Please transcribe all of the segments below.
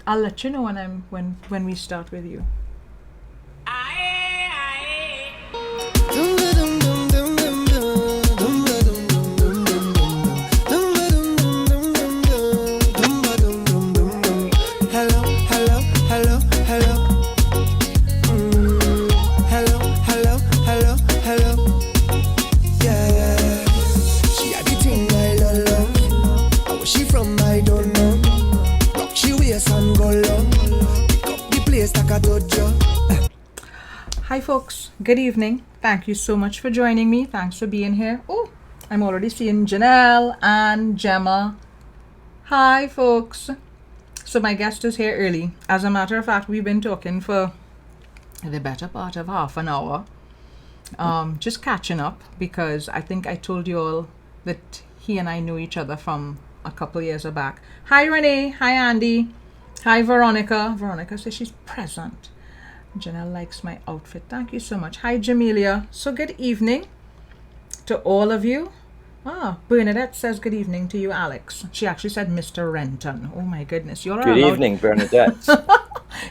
I'll let you know when we start with you. Hi folks, good evening. Thank you so much for joining me. Thanks for being here. Oh, I'm already seeing Janelle and Gemma. Hi folks. So my guest is here early. As a matter of fact, we've been talking for the better part of half an hour. Just catching up because I think I told you all that he and I knew each other from a couple years back. Hi Renee. Hi Andy. Hi Veronica. Veronica says she's present. Janelle likes my outfit. Thank you so much. Hi Jamelia. So good evening to all of you. Bernadette says good evening to you, Alex. She actually said Mr. Renton. Oh my goodness. Good evening, Bernadette.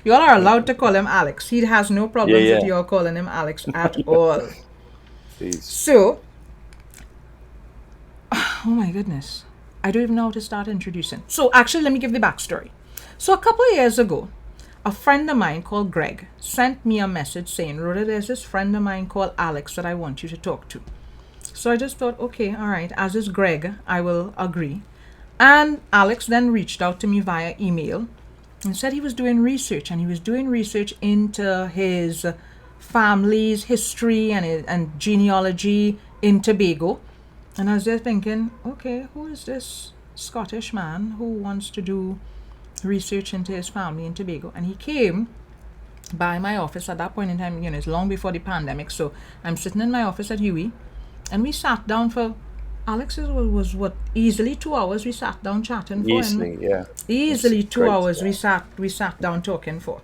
You all are allowed to call him Alex. He has no problems with you all calling him Alex at all. Please. So, oh my goodness. I don't even know how to start introducing. So actually, let me give the backstory. So a couple of years ago, a friend of mine called Greg sent me a message saying, Rhoda, there's this friend of mine called Alex that I want you to talk to. So I just thought, okay, all right, as is Greg, I will agree. And Alex then reached out to me via email and said he was doing research, and he was doing research into his family's history and genealogy in Tobago. And I was there thinking, okay, who is this Scottish man who wants to do research into his family in Tobago? And he came by my office at that point in time. It's long before the pandemic, so I'm sitting in my office at Huey, and we sat down for Alex's was what, easily 2 hours we sat down chatting for. Easily That's 2 great, hours we sat down talking for.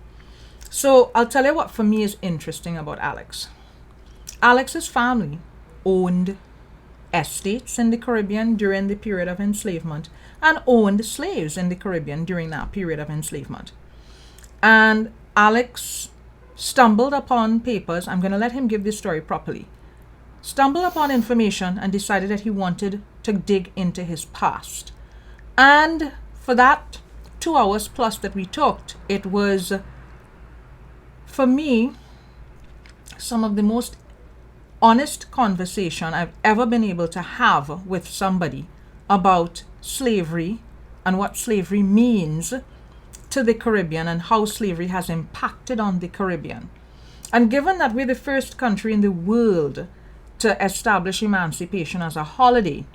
So I'll tell you what for me is interesting about Alex. Alex's family owned estates in the Caribbean during the period of enslavement and owned slaves in the Caribbean during that period of enslavement. And Alex stumbled upon papers. I'm going to let him give this story properly. Stumbled upon information and decided that he wanted to dig into his past. And for that 2 hours plus that we talked, it was, for me, some of the most honest conversation I've ever been able to have with somebody about slavery and what slavery means to the Caribbean and how slavery has impacted on the Caribbean. And given that we're the first country in the world to establish emancipation as a holiday,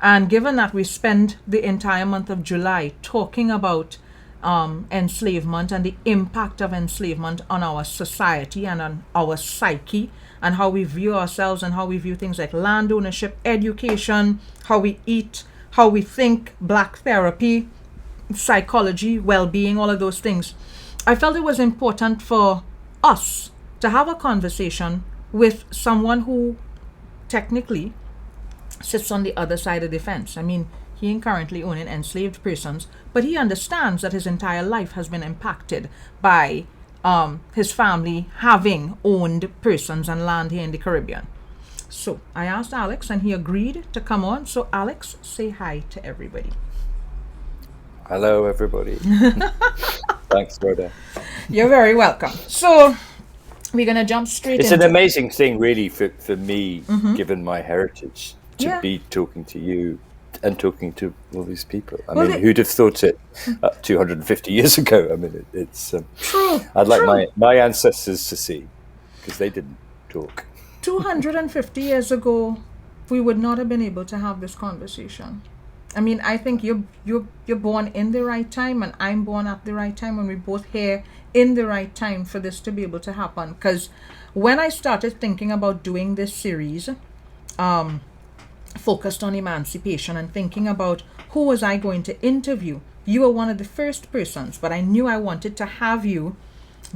and given that we spend the entire month of July talking about enslavement and the impact of enslavement on our society and on our psyche, and how we view ourselves and how we view things like land ownership, education, how we eat, how we think, black therapy, psychology, well-being, all of those things, I felt it was important for us to have a conversation with someone who technically sits on the other side of the fence. I mean, he ain't currently owning enslaved persons, but he understands that his entire life has been impacted by his family having owned persons and land here in the Caribbean. So I asked Alex and he agreed to come on. So Alex, say hi to everybody. Hello, everybody. Thanks, Rhoda. You're very welcome. So we're going to jump straight It's into an amazing thing, really, for me, given my heritage, to be talking to you and talking to all these people. I mean, who'd have thought it 250 years ago? I mean, it's true. I'd like my ancestors to see, because they didn't talk. 250 years ago, we would not have been able to have this conversation. I mean, I think you're born in the right time, and I'm born at the right time, and we're both here in the right time for this to be able to happen. Because when I started thinking about doing this series, focused on emancipation and thinking about who was I going to interview, you were one of the first persons, but I knew I wanted to have you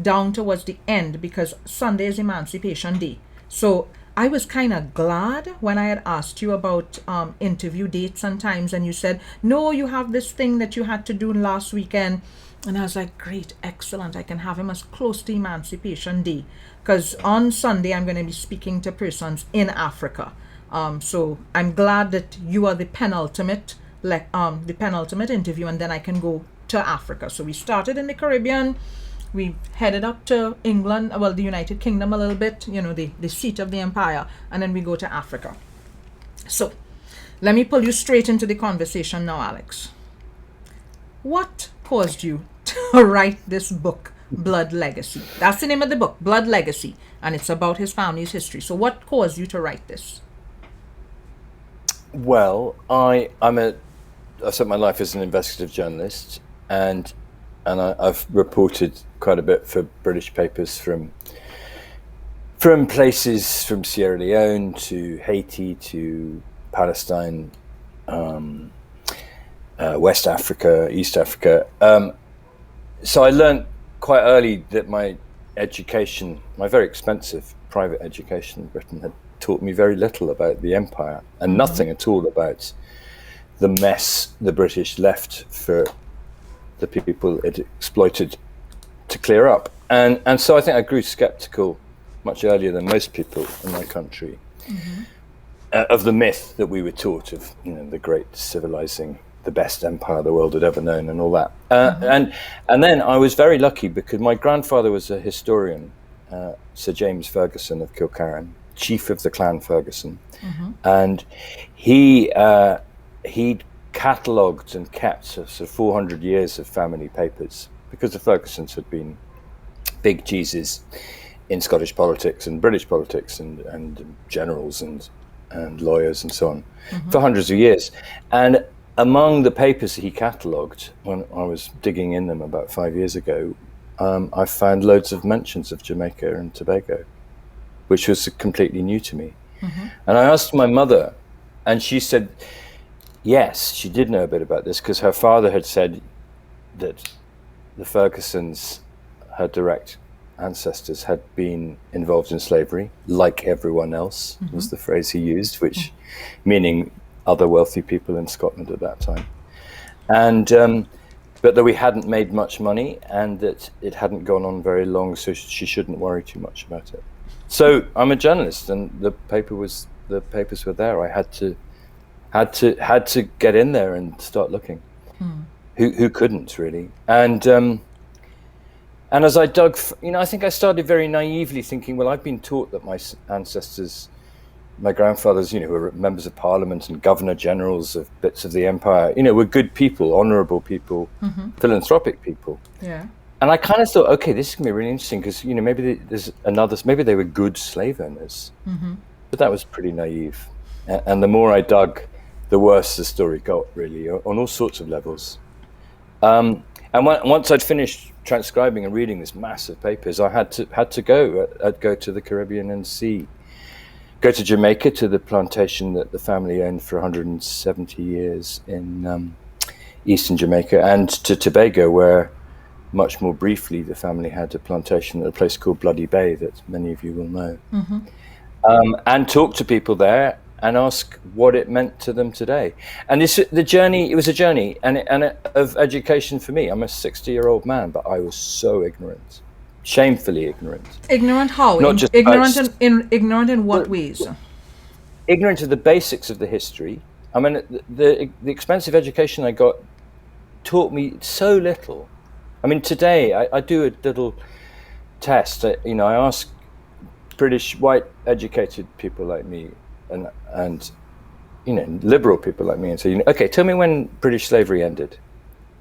down towards the end because Sunday is Emancipation Day. So I was kind of glad when I had asked you about interview dates and times, and you said, no, you have this thing that you had to do last weekend. And I was like, great, excellent. I can have him as close to Emancipation Day. Because on Sunday, I'm going to be speaking to persons in Africa. So I'm glad that you are the penultimate interview, and then I can go to Africa. So we started in the Caribbean. We headed up to England, well, the United Kingdom a little bit, the seat of the empire. And then we go to Africa. So let me pull you straight into the conversation now, Alex. What caused you to write this book, Blood Legacy? That's the name of the book, Blood Legacy, and it's about his family's history. So what caused you to write this? Well, I spent my life as an investigative journalist, and I've reported quite a bit for British papers from places from Sierra Leone to Haiti to Palestine, West Africa, East Africa. So I learned quite early that my education, my very expensive private education in Britain, had taught me very little about the empire and nothing at all about the mess the British left for the people it exploited to clear up. And so I think I grew skeptical much earlier than most people in my country of the myth that we were taught of, the great civilizing, the best empire the world had ever known and all that. And then I was very lucky because my grandfather was a historian, Sir James Ferguson of Kilcarran, chief of the Clan Ferguson. And he'd catalogued and kept sort of 400 years of family papers because the Fergusons had been big cheeses in Scottish politics and British politics and generals and lawyers and so on for hundreds of years. And among the papers that he catalogued, when I was digging in them about 5 years ago, I found loads of mentions of Jamaica and Tobago, which was completely new to me. And I asked my mother, and she said, yes, she did know a bit about this because her father had said that the Fergusons, her direct ancestors, had been involved in slavery, like everyone else, was the phrase he used, which meaning other wealthy people in Scotland at that time. And but that we hadn't made much money and that it hadn't gone on very long, so she shouldn't worry too much about it. So I'm a journalist, and the papers were there. I had to get in there and start looking. Who couldn't really? And as I dug, I think I started very naively thinking, well, I've been taught that my ancestors, my grandfathers, who were members of parliament and governor generals of bits of the empire, were good people, honorable people, philanthropic people. Yeah. And I kind of thought, okay, this is going to be really interesting because, maybe maybe they were good slave owners. But that was pretty naive. And the more I dug, the worse the story got, really, on all sorts of levels. And once I'd finished transcribing and reading this massive papers, I had to go. I'd go to the Caribbean and go to Jamaica, to the plantation that the family owned for 170 years in eastern Jamaica, and to Tobago, where much more briefly the family had a plantation at a place called Bloody Bay that many of you will know. And talk to people there and ask what it meant to them today. And it was a journey of education for me. I'm a 60-year-old man, but I was so ignorant, shamefully ignorant. Ignorant how? Ignorant in what ways? Ignorant of the basics of the history. I mean, the expensive education I got taught me so little. I mean, today I do a little test. I ask British white educated people like me and liberal people like me and say, okay, tell me when British slavery ended.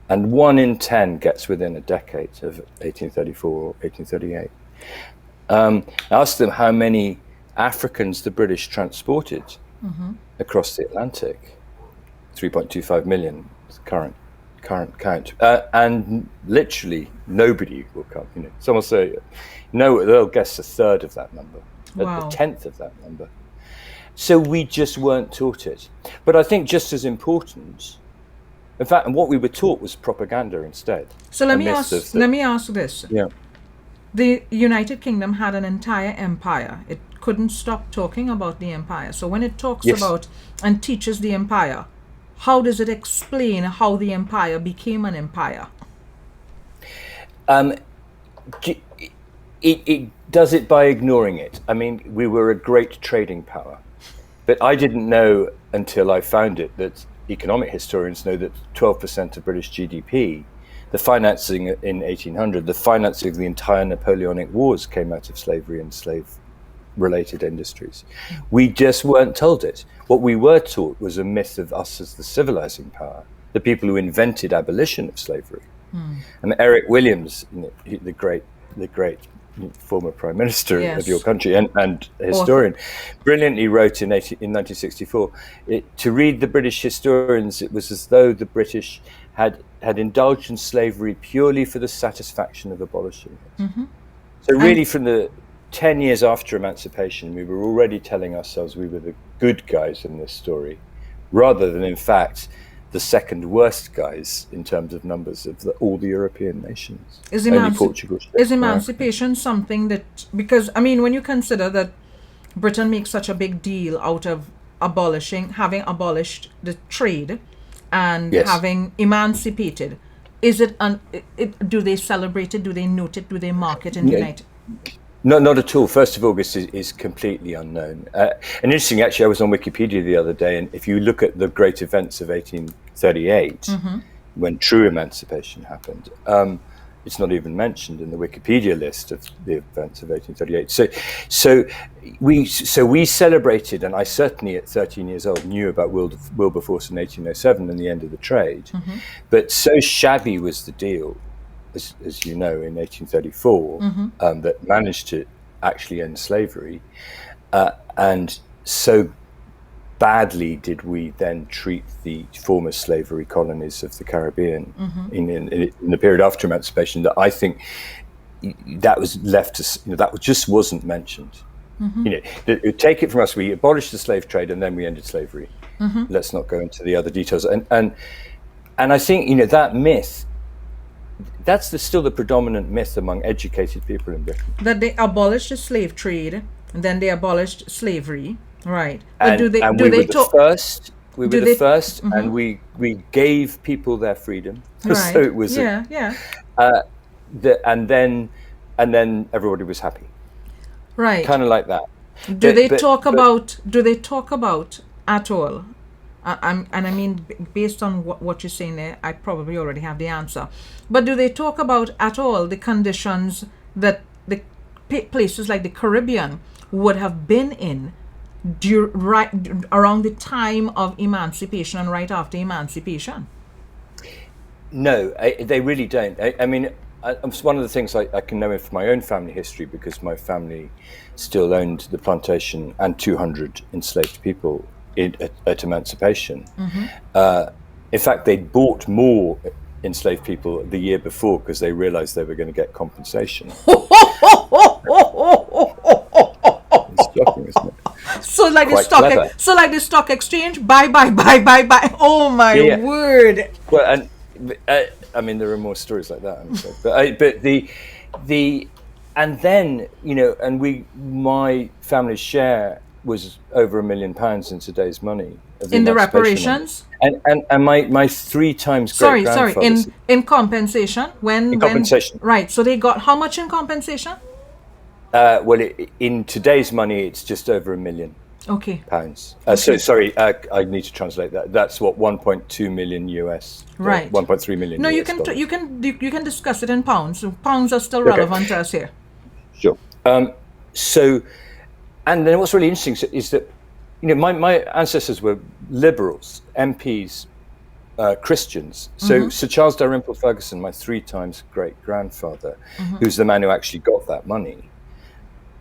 And 1 in 10 gets within a decade of 1834 or 1838. I asked them how many Africans the British transported across the Atlantic. 3.25 million current count. And literally nobody will come. Some will say, no, they'll guess a third of that number, a tenth of that number. So we just weren't taught it. But I think just as important, in fact, what we were taught was propaganda instead. So let me ask this. Yeah. The United Kingdom had an entire empire. It couldn't stop talking about the empire. So when it talks about and teaches the empire, how does it explain how the empire became an empire? It does it by ignoring it. I mean, we were a great trading power, but I didn't know until I found it that economic historians know that 12% of British GDP, the financing in 1800, the financing of the entire Napoleonic Wars came out of slavery and slave-related industries. We just weren't told it. What we were taught was a myth of us as the civilizing power, the people who invented abolition of slavery. And Eric Williams, the great former prime minister of your country and historian, brilliantly wrote in 1964, to read the British historians, it was as though the British had indulged in slavery purely for the satisfaction of abolishing it. So really, from the 10 years after emancipation, we were already telling ourselves we were the good guys in this story, rather than, in fact, the second worst guys in terms of numbers of all the European nations. Is emancipation something that, because, I mean, when you consider that Britain makes such a big deal out of having abolished the trade and having emancipated, do they celebrate it? Do they note it? Do they mark it in the United? No, not at all. 1st of August is completely unknown. And interesting, actually, I was on Wikipedia the other day, and if you look at the great events of 1838, when true emancipation happened, it's not even mentioned in the Wikipedia list of the events of 1838. So we celebrated, and I certainly at 13 years old knew about Wilberforce in 1807 and the end of the trade. But so shabby was the deal, as you know, in 1834, that managed to actually end slavery. And so badly did we then treat the former slavery colonies of the Caribbean in the period after emancipation that I think that was left to, that just wasn't mentioned. Take it from us, we abolished the slave trade and then we ended slavery. Let's not go into the other details. And I think, that myth, that's still the predominant myth among educated people in Britain. That they abolished the slave trade, and then they abolished slavery, right? But we were the first. We were the first, and we gave people their freedom. Right. So it was and then everybody was happy. Right. Kind of like that. Do they talk about at all? I mean, based on what you're saying there, I probably already have the answer. But do they talk about at all the conditions that the places like the Caribbean would have been in right around the time of emancipation and right after emancipation? No, they really don't. I mean, it's one of the things I can know from my own family history, because my family still owned the plantation and 200 enslaved people at emancipation. In fact, they'd bought more enslaved people the year before because they realized they were going to get compensation. It's shocking, isn't it? So like the stock exchange, buy. Oh my word! Well, and I mean, there are more stories like that, I'm afraid. But and then and my family's share was over £1 million in today's money. In the reparations? And my 3 times great grandfather. Sorry, in compensation? Compensation. Right, so they got how much in compensation? Well, in today's money, it's just over £1 million. Okay. Pounds. So sorry, I need to translate that. That's what 1.2 million US. Right. 1.3 million. No, US you can discuss it in pounds. So pounds are still relevant to us here. Sure. So, and then what's really interesting is that my ancestors were liberals, MPs, Christians. So Sir Charles Dalrymple Ferguson, my 3 times great grandfather, who's the man who actually got that money,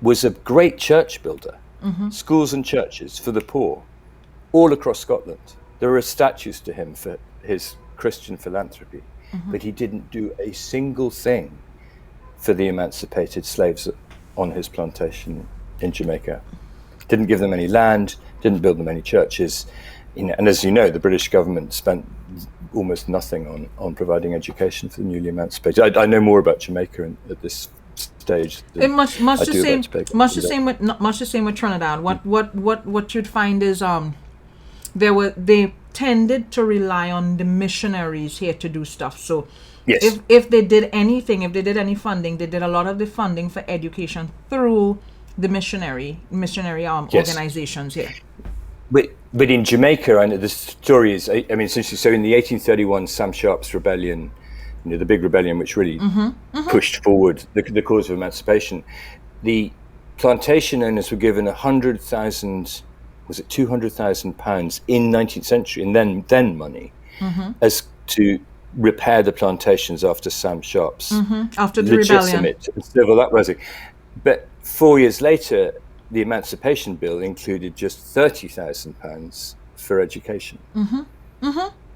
was a great church builder. Schools and churches for the poor all across Scotland. There are statues to him for his Christian philanthropy, but he didn't do a single thing for the emancipated slaves on his plantation in Jamaica. Didn't give them any land, didn't build them any churches. And as you know, the British government spent almost nothing on providing education for the newly emancipated. I know more about Jamaica at this stage. Much the same with Trinidad. What you'd find is they tended to rely on the missionaries here to do stuff. So Yes. If they did anything, if they did any funding, they did a lot of the funding for education through the missionary Yes. organizations here. But in Jamaica, I know the story is, I mean, essentially, so in the 1831 Sam Sharp's rebellion, the big rebellion which really pushed forward the cause of emancipation, the plantation owners were given 100,000, was it £200,000 in 19th century, and then money, as to repair the plantations after Sam Sharp's after the rebellion, and civil uprising. But 4 years later, the Emancipation Bill included just £30,000 for education.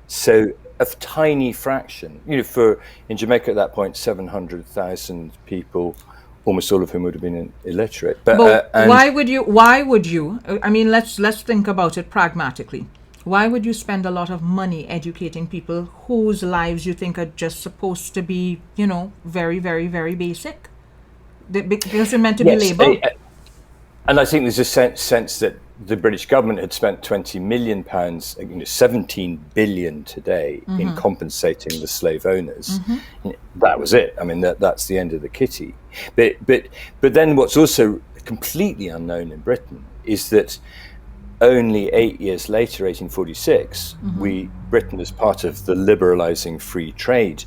So a tiny fraction, in Jamaica at that point, 700,000 people, almost all of whom would have been illiterate. But why would you? I mean, let's think about it pragmatically. Why would you spend a lot of money educating people whose lives you think are just supposed to be, very, very, very basic? Because they're meant to be labor. And I think there's a sense that the British government had spent £20 million, 17 billion today, in compensating the slave owners. That was it. I mean, that's the end of the kitty. But then what's also completely unknown in Britain is that only 8 years later, 1846, Britain, as part of the liberalising free trade,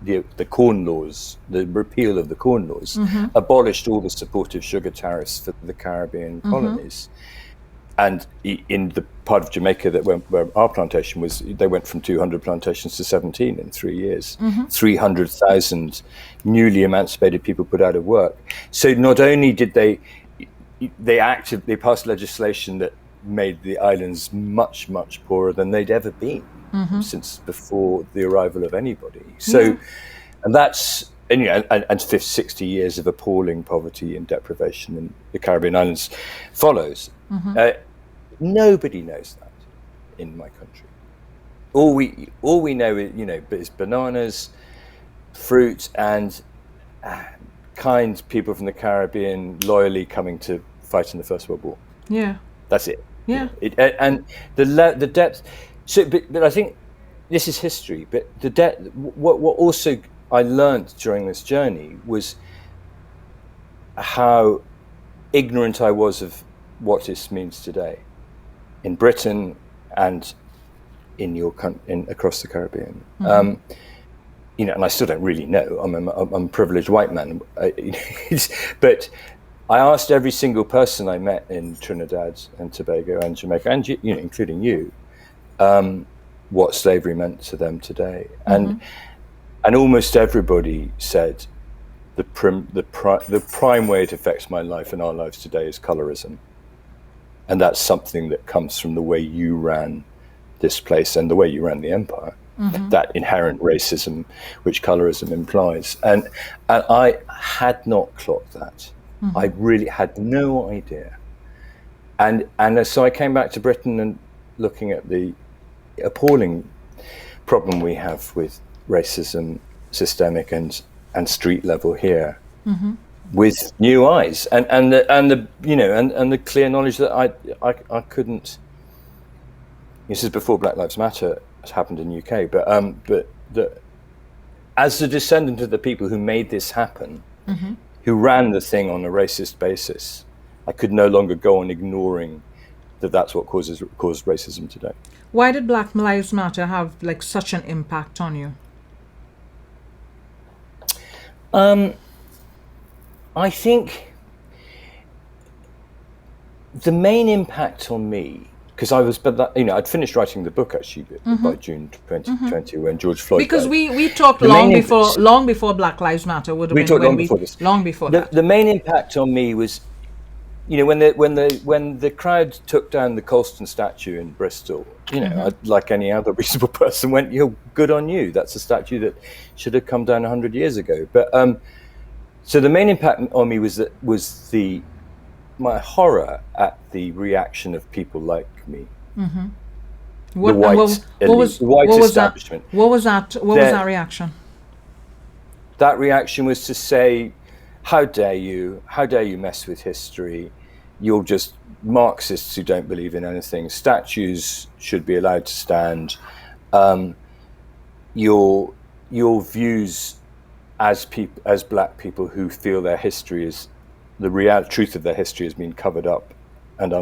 the Corn Laws, the repeal of the Corn Laws, abolished all the supportive sugar tariffs for the Caribbean colonies. And in the part of Jamaica where our plantation was, they went from 200 plantations to 17 in 3 years. 300,000 newly emancipated people put out of work. So not only did they passed legislation that made the islands much, much poorer than they'd ever been since before the arrival of anybody. So, and that's, and 60 years of appalling poverty and deprivation in the Caribbean islands follows. Nobody knows that in my country. All we know is bananas, fruit, and kind people from the Caribbean loyally coming to fight in the First World War. Yeah, that's it. Yeah, and the depth. So, but I think this is history. But the depth. What also I learned during this journey was how ignorant I was of what this means today in Britain and in across the Caribbean. And I still don't really know. I'm a privileged white man, but I asked every single person I met in Trinidad and Tobago and Jamaica, and including you, what slavery meant to them today, and almost everybody said the prime way it affects my life and our lives today is colorism, and that's something that comes from the way you ran this place and the way you ran the empire. That inherent racism which colorism implies, and I had not clocked that. I really had no idea, and so I came back to Britain and looking at the appalling problem we have with racism, systemic and street level here, with new eyes, and the clear knowledge that I couldn't. This is before Black Lives Matter has happened in the UK, but as the descendant of the people who made this happen, who ran the thing on a racist basis, I could no longer go on ignoring that's what caused racism today. Why did Black Lives Matter have such an impact on you? I think the main impact on me, because I'd finished writing the book actually by June 2020 when George Floyd because died. we talked long before Black Lives Matter would have been long before this. Long before that. The main impact on me was, when the crowd took down the Colston statue in Bristol, I, like any other reasonable person, went, good on you. That's a statue that should have come down 100 years ago. But so the main impact on me was my horror at the reaction of people like me. What white establishment. What was that reaction? That reaction was to say, how dare you mess with history? You're just Marxists who don't believe in anything. Statues should be allowed to stand. You're your views as black people who feel their history is the real truth of their history has been covered up and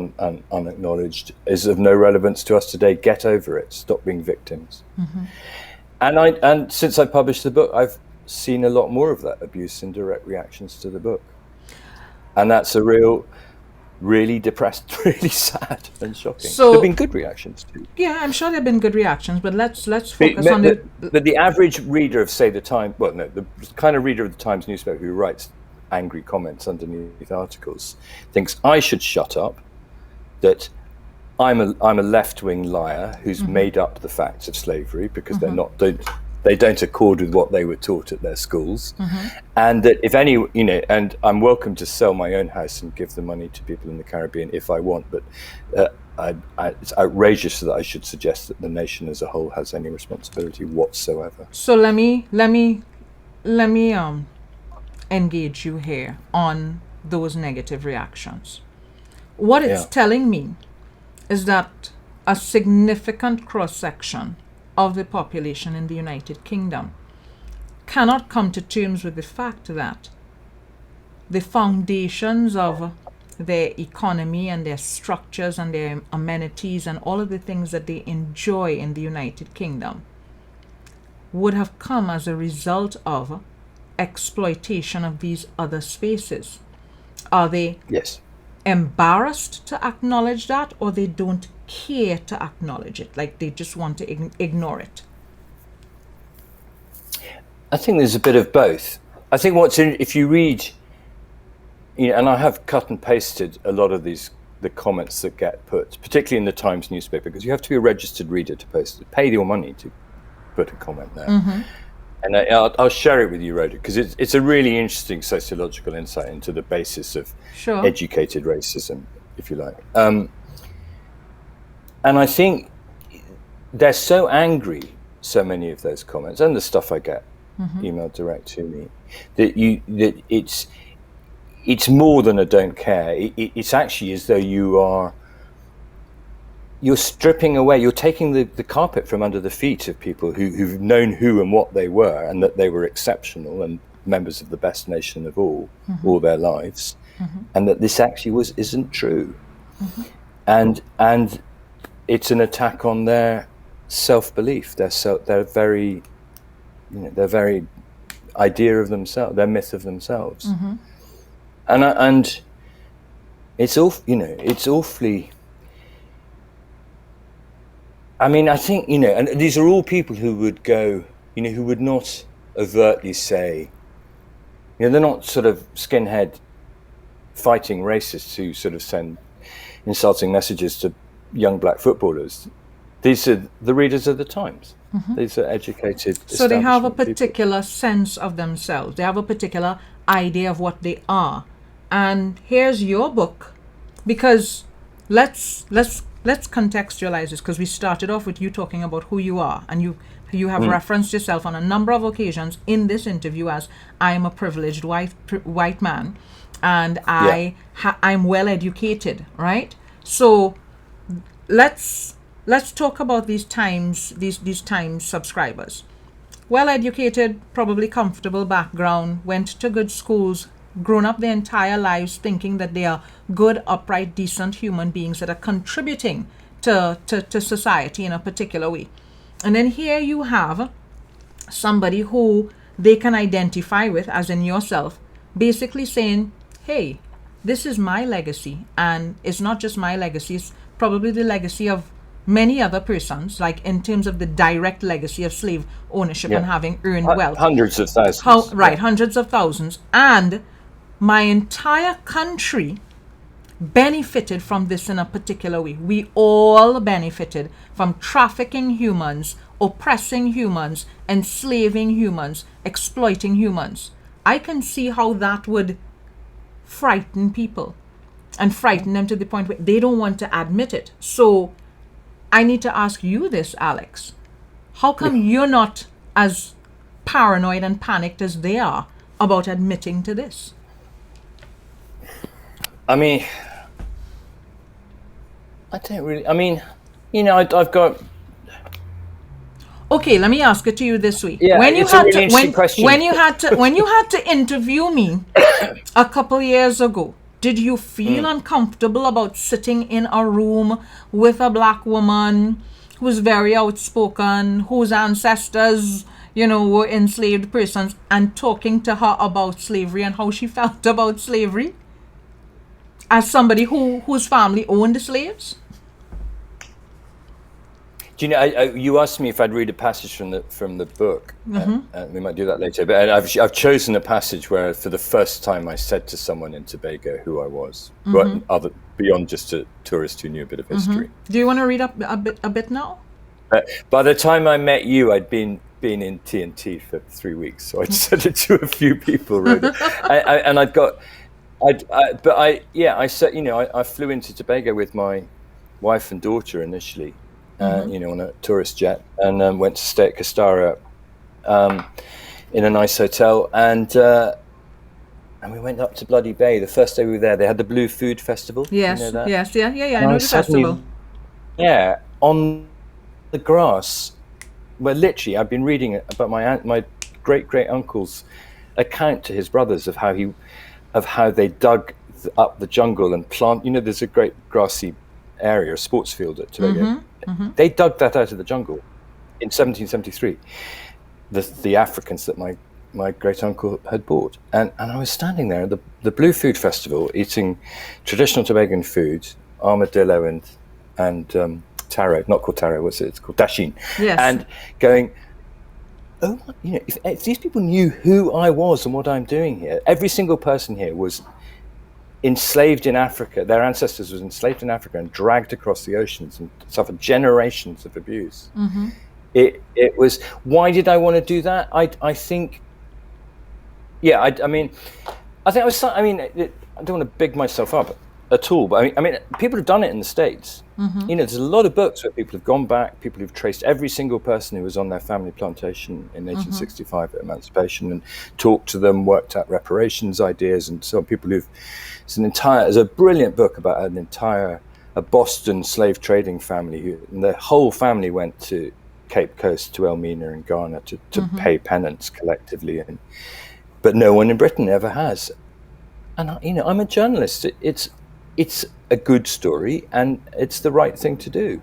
unacknowledged is of no relevance to us today. Get over it. Stop being victims. Mm-hmm. And since I published the book, I've seen a lot more of that abuse in direct reactions to the book, and that's a really depressed, really sad and shocking. So there've been good reactions too. Yeah, I'm sure there've been good reactions, but let's focus on the. But the average reader of, say, the Times, the kind of reader of the Times newspaper who writes angry comments underneath articles, thinks I should shut up, that I'm a left-wing liar who's mm-hmm. made up the facts of slavery because mm-hmm. they don't accord with what they were taught at their schools, mm-hmm. and that if any, and I'm welcome to sell my own house and give the money to people in the Caribbean if I want, but it's outrageous that I should suggest that the nation as a whole has any responsibility whatsoever. So let me engage you here on those negative reactions. What it's telling me is that a significant cross-section of the population in the United Kingdom cannot come to terms with the fact that the foundations of their economy and their structures and their amenities and all of the things that they enjoy in the United Kingdom would have come as a result of exploitation of these other spaces. Are they embarrassed to acknowledge that, or they don't care to acknowledge it, like they just want to ignore it? I think there's a bit of both. I think if you read, and I have cut and pasted a lot of the comments that get put, particularly in the Times newspaper, because you have to be a registered reader to post it, pay your money to put a comment there. Mm-hmm. And I'll share it with you, Rhoda, because it's a really interesting sociological insight into the basis of educated racism, if you like. And I think they're so angry, so many of those comments, and the stuff I get mm-hmm. emailed direct to me, that it's more than a don't care. It's actually as though you're stripping away, you're taking the carpet from under the feet of people who've known who and what they were, and that they were exceptional and members of the best nation of all their lives, mm-hmm. and that this actually isn't true. Mm-hmm. And it's an attack on their self-belief, their very idea of themselves, their myth of themselves. Mm-hmm. And it's awfully. I mean, I think, and these are all people who would go, who would not overtly say, they're not sort of skinhead fighting racists who sort of send insulting messages to young black footballers. These are the readers of the Times. Mm-hmm. These are educated. So they have a particular sense of themselves. They have a particular idea of what they are. And here's your book, because let's contextualize this, because we started off with you talking about who you are, and you have referenced yourself on a number of occasions in this interview as I am a privileged white man, and I'm well educated, right? So let's talk about these Times subscribers. Well educated, probably comfortable background, went to good schools, grown up their entire lives thinking that they are good, upright, decent human beings that are contributing to society in a particular way. And then here you have somebody who they can identify with, as in yourself, basically saying, hey, this is my legacy. And it's not just my legacy, it's probably the legacy of many other persons, like in terms of the direct legacy of slave ownership and having earned wealth. Hundreds of thousands. Hundreds of thousands. And my entire country benefited from this in a particular way. We all benefited from trafficking humans, oppressing humans, enslaving humans, exploiting humans. I can see how that would frighten people and frighten them to the point where they don't want to admit it. So I need to ask you this, Alex. How come you're not as paranoid and panicked as they are about admitting to this? I mean, I don't really. I mean, I've got. Okay, let me ask it to you this way. Yeah, When you it's a had really to interesting question. when you had to interview me a couple years ago, did you feel uncomfortable about sitting in a room with a black woman who's very outspoken, whose ancestors, were enslaved persons, and talking to her about slavery and how she felt about slavery as somebody whose family owned slaves? Do you know? You asked me if I'd read a passage from the book. We might do that later. But I've chosen a passage where, for the first time, I said to someone in Tobago who I was, but beyond just a tourist who knew a bit of history. Do you want to read a bit now? By the time I met you, I'd been in TNT for 3 weeks, so I'd said it to a few people, really. And I said, I flew into Tobago with my wife and daughter initially. On a tourist jet, and went to stay at Castara in a nice hotel, and we went up to Bloody Bay. The first day we were there, they had the Blue Food Festival. Yes, you know that? yes, yeah. I know the festival. Yeah, on the grass, where literally I've been reading about my great uncle's account to his brothers of how they dug up the jungle and plant. There's a great grassy area, a sports field at Tobago. They dug that out of the jungle in 1773. The Africans that my great uncle had bought, and I was standing there at the Blue Food Festival eating traditional Tobagan food, armadillo and taro, not called taro, what's it? It's called dasheen. Yes. And going, oh, if these people knew who I was and what I'm doing here, every single person here was enslaved in Africa. Their ancestors was enslaved in Africa and dragged across the oceans and suffered generations of abuse. It was, why did I want to do that? I think I don't want to big myself up at all, but I mean people have done it in the States. There's a lot of books where people have gone back, people who've traced every single person who was on their family plantation in 1865 at emancipation and talked to them, worked out reparations ideas, and so on. There's a brilliant book about a Boston slave trading family and their whole family went to Cape Coast, to Elmina and Ghana to pay penance collectively, but no one in Britain ever has. And I'm a journalist. It's a good story and it's the right thing to do.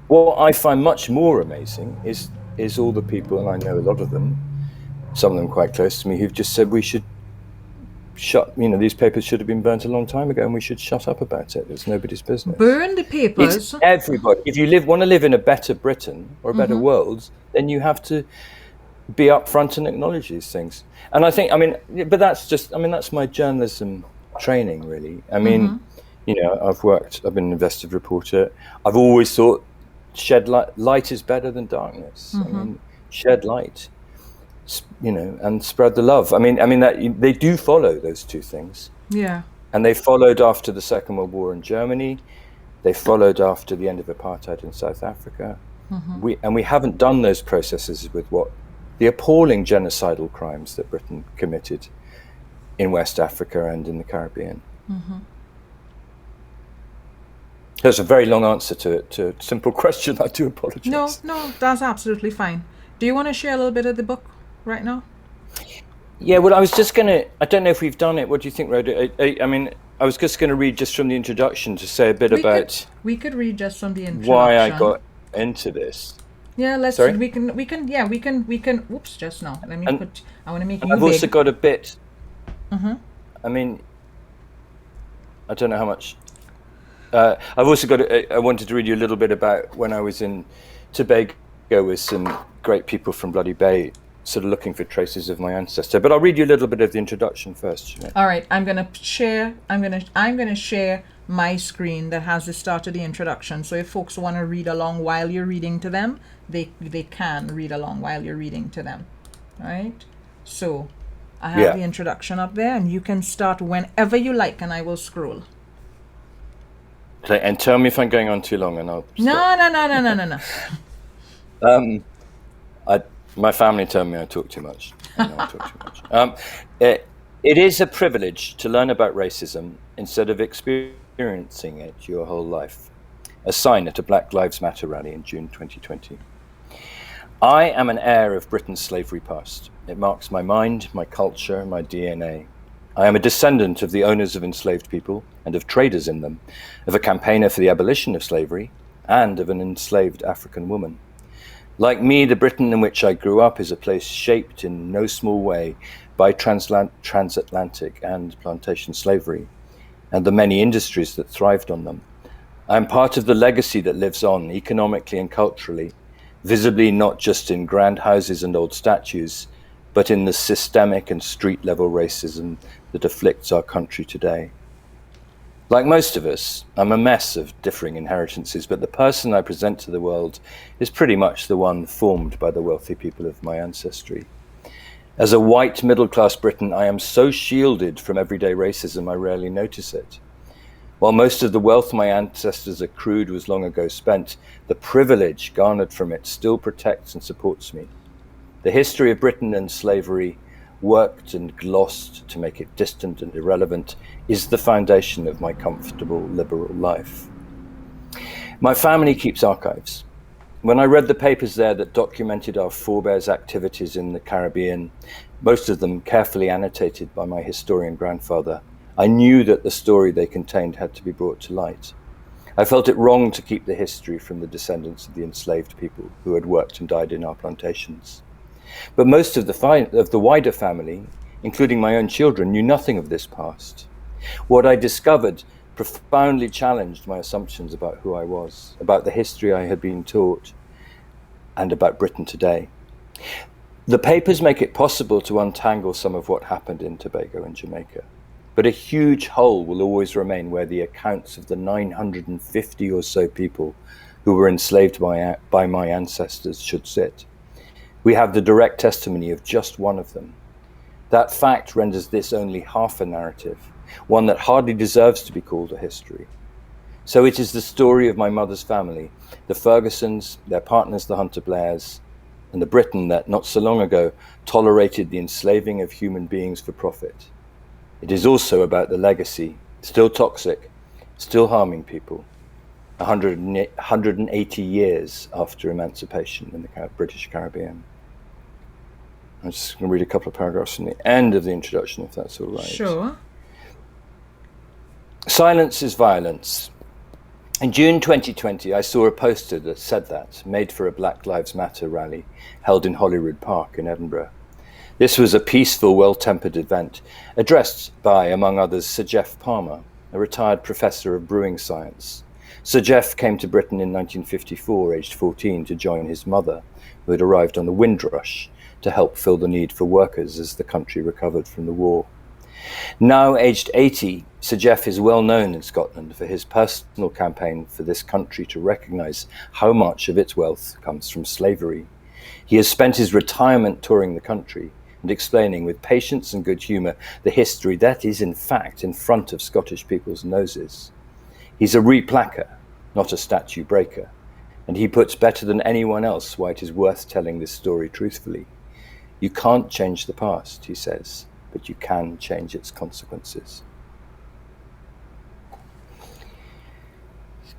What I find much more amazing is all the people, and I know a lot of them, some of them quite close to me, who've just said we should these papers should have been burnt a long time ago and we should shut up about it. It's nobody's business. Burn the papers. It's everybody. If you want to live in a better Britain or a better world, then you have to be upfront and acknowledge these things. And I think, but that's my journalism training, really. I've been an investigative reporter. I've always thought shed light is better than darkness. Shed light, and spread the love. That they do follow those two things. Yeah. And they followed after the Second World War in Germany. They followed after the end of apartheid in South Africa. We haven't done those processes with the appalling genocidal crimes that Britain committed in West Africa and in the Caribbean. That's a very long answer to a simple question. I do apologize. No, that's absolutely fine. Do you want to share a little bit of the book right now? Yeah, well, I was just going to, I don't know if we've done it. What do you think, Rhoda? I was just going to read just from the introduction to say a bit about... We could read just from the introduction. Why I got into this. Yeah, let's... Sorry? We can... Oops, just now. I want to make you I've big. also got a bit... I don't know how much... I've also got... I wanted to read you a little bit about when I was in Tobago with some great people from Bloody Bay, sort of looking for traces of my ancestor. But I'll read you a little bit of the introduction first. All right, I'm gonna share my screen that has the start of the introduction. So if folks want to read along while you're reading to them, they can read along while you're reading to them. All right. So I have the introduction up there, and you can start whenever you like, and I will scroll. Okay, and tell me if I'm going on too long, and I'll stop. No. My family tell me I talk too much. I know I talk too much. It is a privilege to learn about racism instead of experiencing it your whole life. A sign at a Black Lives Matter rally in June 2020. I am an heir of Britain's slavery past. It marks my mind, my culture, my DNA. I am a descendant of the owners of enslaved people and of traders in them, of a campaigner for the abolition of slavery, and of an enslaved African woman. Like me, the Britain in which I grew up is a place shaped in no small way by transatlantic and plantation slavery, and the many industries that thrived on them. I am part of the legacy that lives on economically and culturally, visibly not just in grand houses and old statues, but in the systemic and street-level racism that afflicts our country today. Like most of us, I'm a mess of differing inheritances, but the person I present to the world is pretty much the one formed by the wealthy people of my ancestry. As a white middle-class Briton, I am so shielded from everyday racism I rarely notice it. While most of the wealth my ancestors accrued was long ago spent, the privilege garnered from it still protects and supports me. The history of Britain and slavery, worked and glossed to make it distant and irrelevant, is the foundation of my comfortable liberal life. My family keeps archives. When I read the papers there that documented our forebears' activities in the Caribbean, most of them carefully annotated by my historian grandfather, I knew that the story they contained had to be brought to light. I felt it wrong to keep the history from the descendants of the enslaved people who had worked and died in our plantations. But most of the wider family, including my own children, knew nothing of this past. What I discovered profoundly challenged my assumptions about who I was, about the history I had been taught, and about Britain today. The papers make it possible to untangle some of what happened in Tobago and Jamaica. But a huge hole will always remain where the accounts of the 950 or so people who were enslaved by my ancestors should sit. We have the direct testimony of just one of them. That fact renders this only half a narrative, one that hardly deserves to be called a history. So it is the story of my mother's family, the Fergusons, their partners the Hunter Blairs, and the Britain that not so long ago tolerated the enslaving of human beings for profit. It is also about the legacy, still toxic, still harming people, 180 years after emancipation in the British Caribbean. I'm just going to read a couple of paragraphs from the end of the introduction, if that's all right. Sure. Silence is violence. In June 2020, I saw a poster that said that, made for a Black Lives Matter rally held in Holyrood Park in Edinburgh. This was a peaceful, well-tempered event, addressed by, among others, Sir Geoff Palmer, a retired professor of brewing science. Sir Geoff came to Britain in 1954, aged 14, to join his mother, who had arrived on the Windrush, to help fill the need for workers as the country recovered from the war. Now aged 80, Sir Geoff is well known in Scotland for his personal campaign for this country to recognise how much of its wealth comes from slavery. He has spent his retirement touring the country and explaining with patience and good humour the history that is in fact in front of Scottish people's noses. He's a replacker, not a statue breaker, and he puts better than anyone else why it is worth telling this story truthfully. You can't change the past, he says, but you can change its consequences.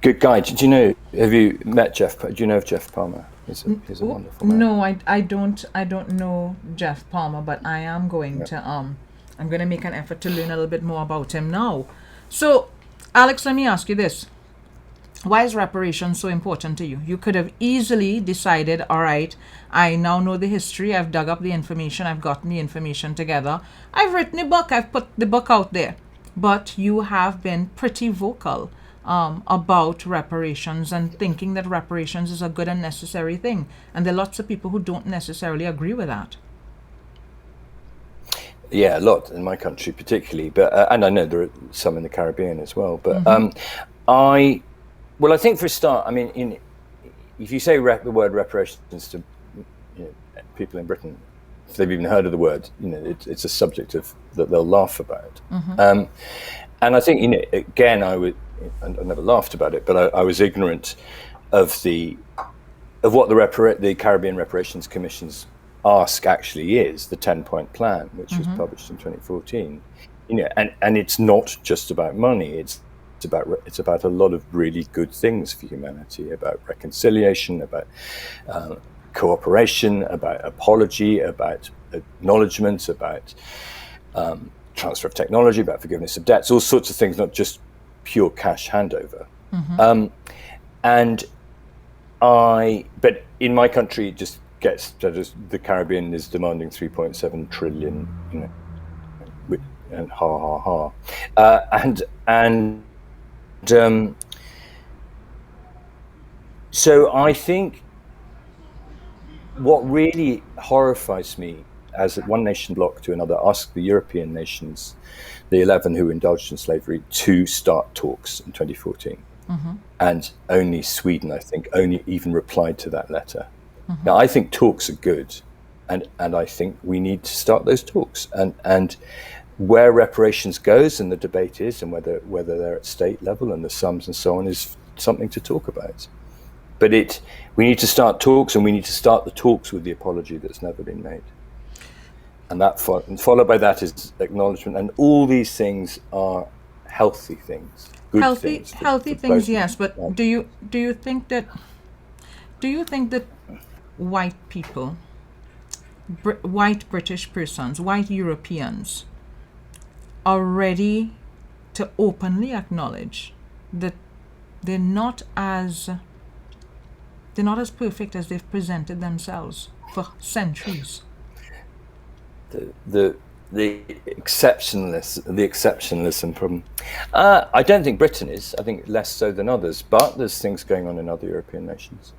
Good guy. Have you met Geoff? Do you know of Geoff Palmer? He's a wonderful man. No, I don't know Geoff Palmer, but I am going to I'm going to make an effort to learn a little bit more about him now. So, Alex, let me ask you this. Why is reparations so important to you? You could have easily decided, all right, I now know the history, I've dug up the information, I've gotten the information together, I've written a book, I've put the book out there. But you have been pretty vocal about reparations and thinking that reparations is a good and necessary thing. And there are lots of people who don't necessarily agree with that. Yeah, a lot in my country particularly, but and I know there are some in the Caribbean as well. But I think for a start, I mean, if you say the word reparations to people in Britain, if they've even heard of the word, it's a subject that they'll laugh about. And I think, again, I never laughed about it, but I was ignorant of what the Caribbean Reparations Commission's ask actually is, the 10-point plan, which was published in 2014. And it's not just about money. It's about a lot of really good things for humanity, about reconciliation, about cooperation, about apology, about acknowledgement, about transfer of technology, about forgiveness of debts, all sorts of things, not just pure cash handover. But in my country, it just gets, the Caribbean is demanding 3.7 trillion, and so I think what really horrifies me as one nation bloc to another asked the European nations, the 11 who indulged in slavery, to start talks in 2014. And only Sweden, I think, only even replied to that letter. Now, I think talks are good, and I think we need to start those talks. And where reparations goes and the debate is, and whether they're at state level and the sums and so on, is something to talk about. But we need to start talks, and we need to start the talks with the apology that's never been made. And followed by that is acknowledgement. And all these things are healthy things. Healthy things, yes. But do you think that white people, white British persons, white Europeans, are ready to openly acknowledge that they're not as perfect as they've presented themselves for centuries? The exceptionalism problem. I don't think Britain is. I think less so than others. But there's things going on in other European nations.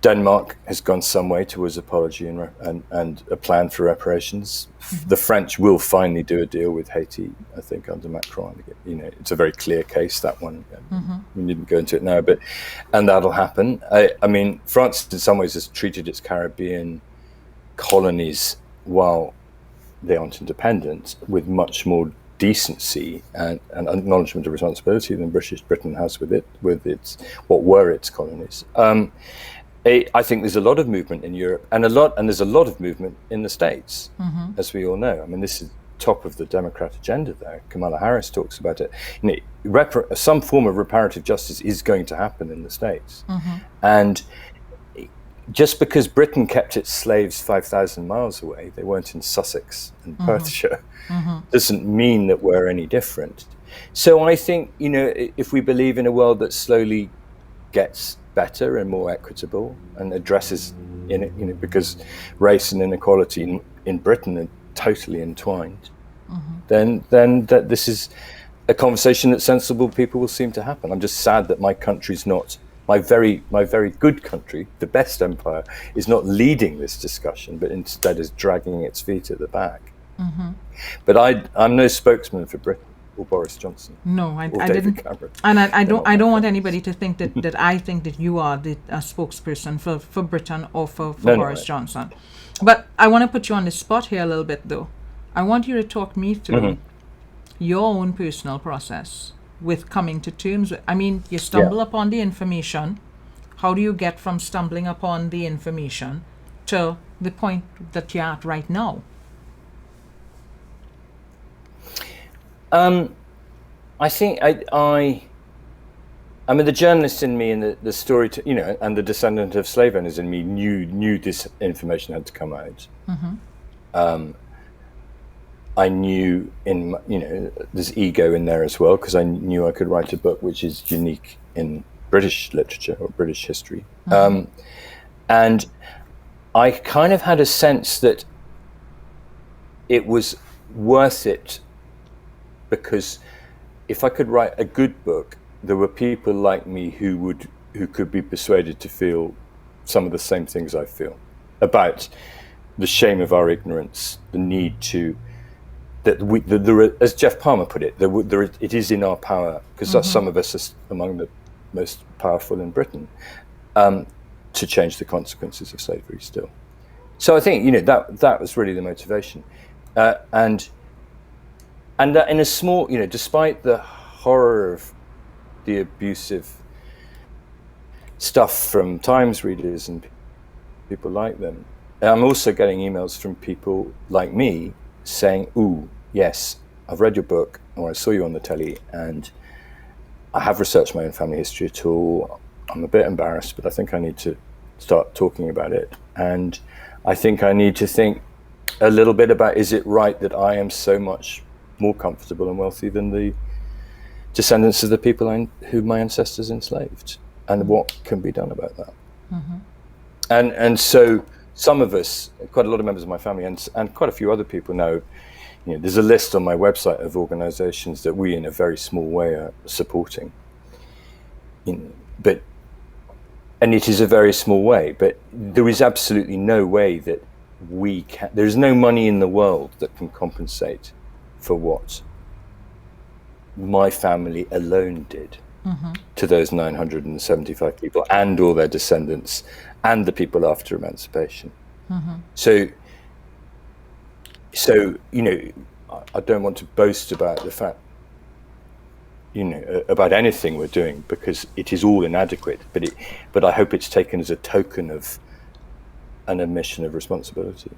Denmark has gone some way towards apology and a plan for reparations. The French will finally do a deal with Haiti, I think, under Macron. It's a very clear case, that one. We needn't go into it now, and that'll happen. I mean, France in some ways has treated its Caribbean colonies, while they aren't independent, with much more decency and acknowledgement of responsibility than Britain has with its what were its colonies. I think there's a lot of movement in Europe, and there's a lot of movement in the States, as we all know. I mean, this is top of the Democrat agenda there. Kamala Harris talks about it. Some form of reparative justice is going to happen in the States, and just because Britain kept its slaves 5,000 miles away, they weren't in Sussex and Perthshire, doesn't mean that we're any different. So I think, if we believe in a world that slowly gets better and more equitable and addresses, because race and inequality in Britain are totally entwined, then that this is a conversation that sensible people will seem to happen. I'm just sad that my country's not, my very good country, the best empire, is not leading this discussion, but instead is dragging its feet at the back. But I'm no spokesman for Britain or Boris Johnson. No, I didn't. Cameron. And I don't want anybody to think that I think that you are a spokesperson for Britain or for Boris Johnson. But I want to put you on the spot here a little bit, though. I want you to talk me through your own personal process with coming to terms with, you stumble upon the information. How do you get from stumbling upon the information to the point that you're at right now? I think I mean, the journalist in me and the story, and the descendant of slave owners in me knew this information had to come out. I knew there's ego in there as well, because I knew I could write a book which is unique in British literature or British history. And I kind of had a sense that it was worth it, because if I could write a good book, there were people like me who could be persuaded to feel some of the same things I feel about the shame of our ignorance, the need to, as Jeff Palmer put it, it is in our power, because some of us are among the most powerful in Britain, to change the consequences of slavery still. So I think that was really the motivation, and that in a small, despite the horror of the abusive stuff from Times readers and people like them, I'm also getting emails from people like me saying, "Ooh, yes, I've read your book, or I saw you on the telly, and I have researched my own family history at all. I'm a bit embarrassed, but I think I need to start talking about it. And I think I need to think a little bit about, is it right that I am so much more comfortable and wealthy than the descendants of the people who my ancestors enslaved, and what can be done about that? And so some of us, quite a lot of members of my family, and quite a few other people know, there's a list on my website of organizations that we in a very small way are supporting. And it is a very small way, but there is absolutely no way that there's no money in the world that can compensate for what my family alone did to those 975 people and all their descendants and the people after emancipation. So I don't want to boast about the fact, about anything we're doing, because it is all inadequate, but I hope it's taken as a token of an admission of responsibility.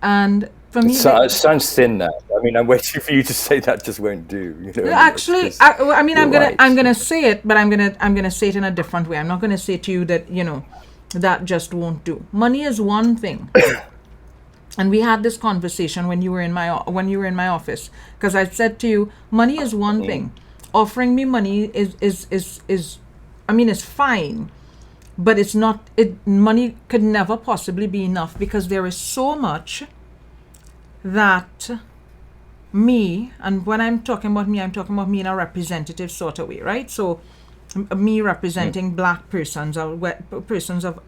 And for me, it sounds thin now. I mean, I'm waiting for you to say that just won't do. Actually, I'm gonna say it, but I'm gonna say it in a different way. I'm not gonna say to you that that just won't do. Money is one thing. And we had this conversation when you were in my office, because I said to you, money is one thing. Offering me money is fine, but it's not. Money could never possibly be enough, because there is so much that me, and when I'm talking about me, I'm talking about me in a representative sort of way, right? So me representing Black persons or persons of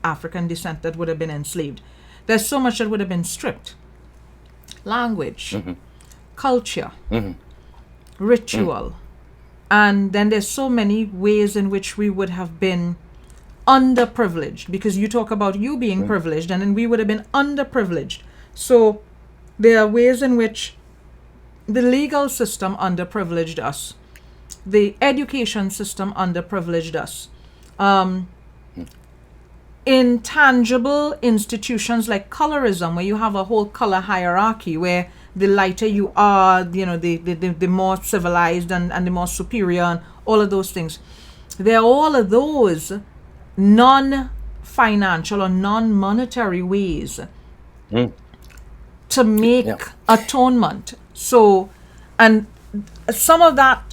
African descent that would have been enslaved. There's so much that would have been stripped. Language, culture, ritual. And then there's so many ways in which we would have been underprivileged, because you talk about you being privileged, and then we would have been underprivileged. So there are ways in which the legal system underprivileged us. The education system underprivileged us. Intangible institutions like colorism, where you have a whole color hierarchy, where the lighter you are, the more civilized and the more superior, and all of those things. There are all of those non-financial or non-monetary ways to make atonement. So, and some of that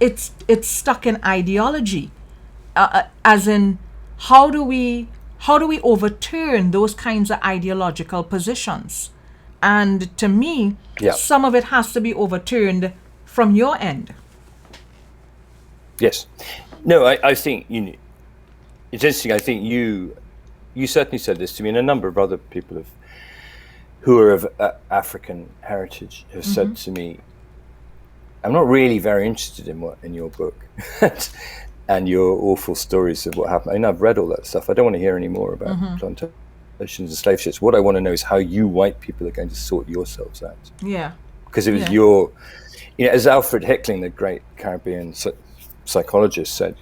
it's stuck in ideology, as in how do we overturn those kinds of ideological positions? And to me, some of it has to be overturned from your end. Yes. No, I think it's interesting. I think you certainly said this to me, and a number of other people who are of African heritage have said to me, I'm not really very interested in your book and your awful stories of what happened. I mean, I've read all that stuff. I don't want to hear any more about plantations and slave ships. What I want to know is how you white people are going to sort yourselves out. Yeah. Because it was as Alfred Hickling, the great Caribbean psychologist, said,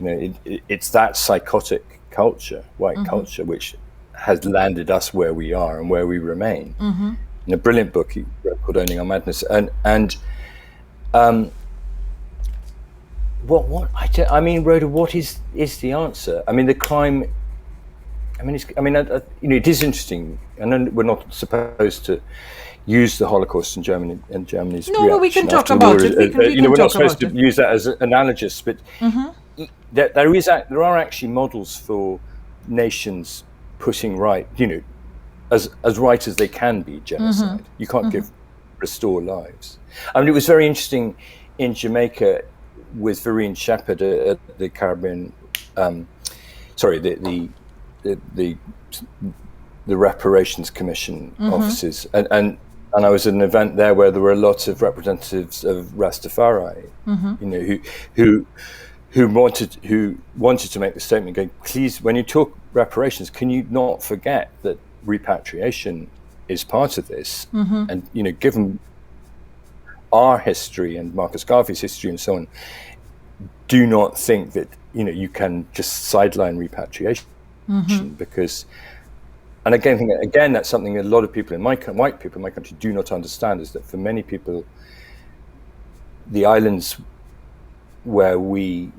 it's that psychotic culture, white culture, which has landed us where we are and where we remain. In a brilliant book he wrote called Owning Our Madness. Rhoda, what is the answer? I mean, the crime. It is interesting. I know we're not supposed to use the Holocaust in Germany and Germany's reaction. No, we can talk about it. We're not supposed to use that as analogous, but there are actually models for nations putting right, as right as they can be genocide. You can't restore lives. I mean, it was very interesting in Jamaica with Vereen Shepherd at the Caribbean, the Reparations Commission offices, and I was at an event there where there were lots of representatives of Rastafari, who wanted to make the statement, going, please, when you talk reparations, can you not forget that repatriation is part of this, and given our history and Marcus Garvey's history and so on, do not think that you can just sideline repatriation because, and again that's something a lot of people white people in my country do not understand, is that for many people, the islands where we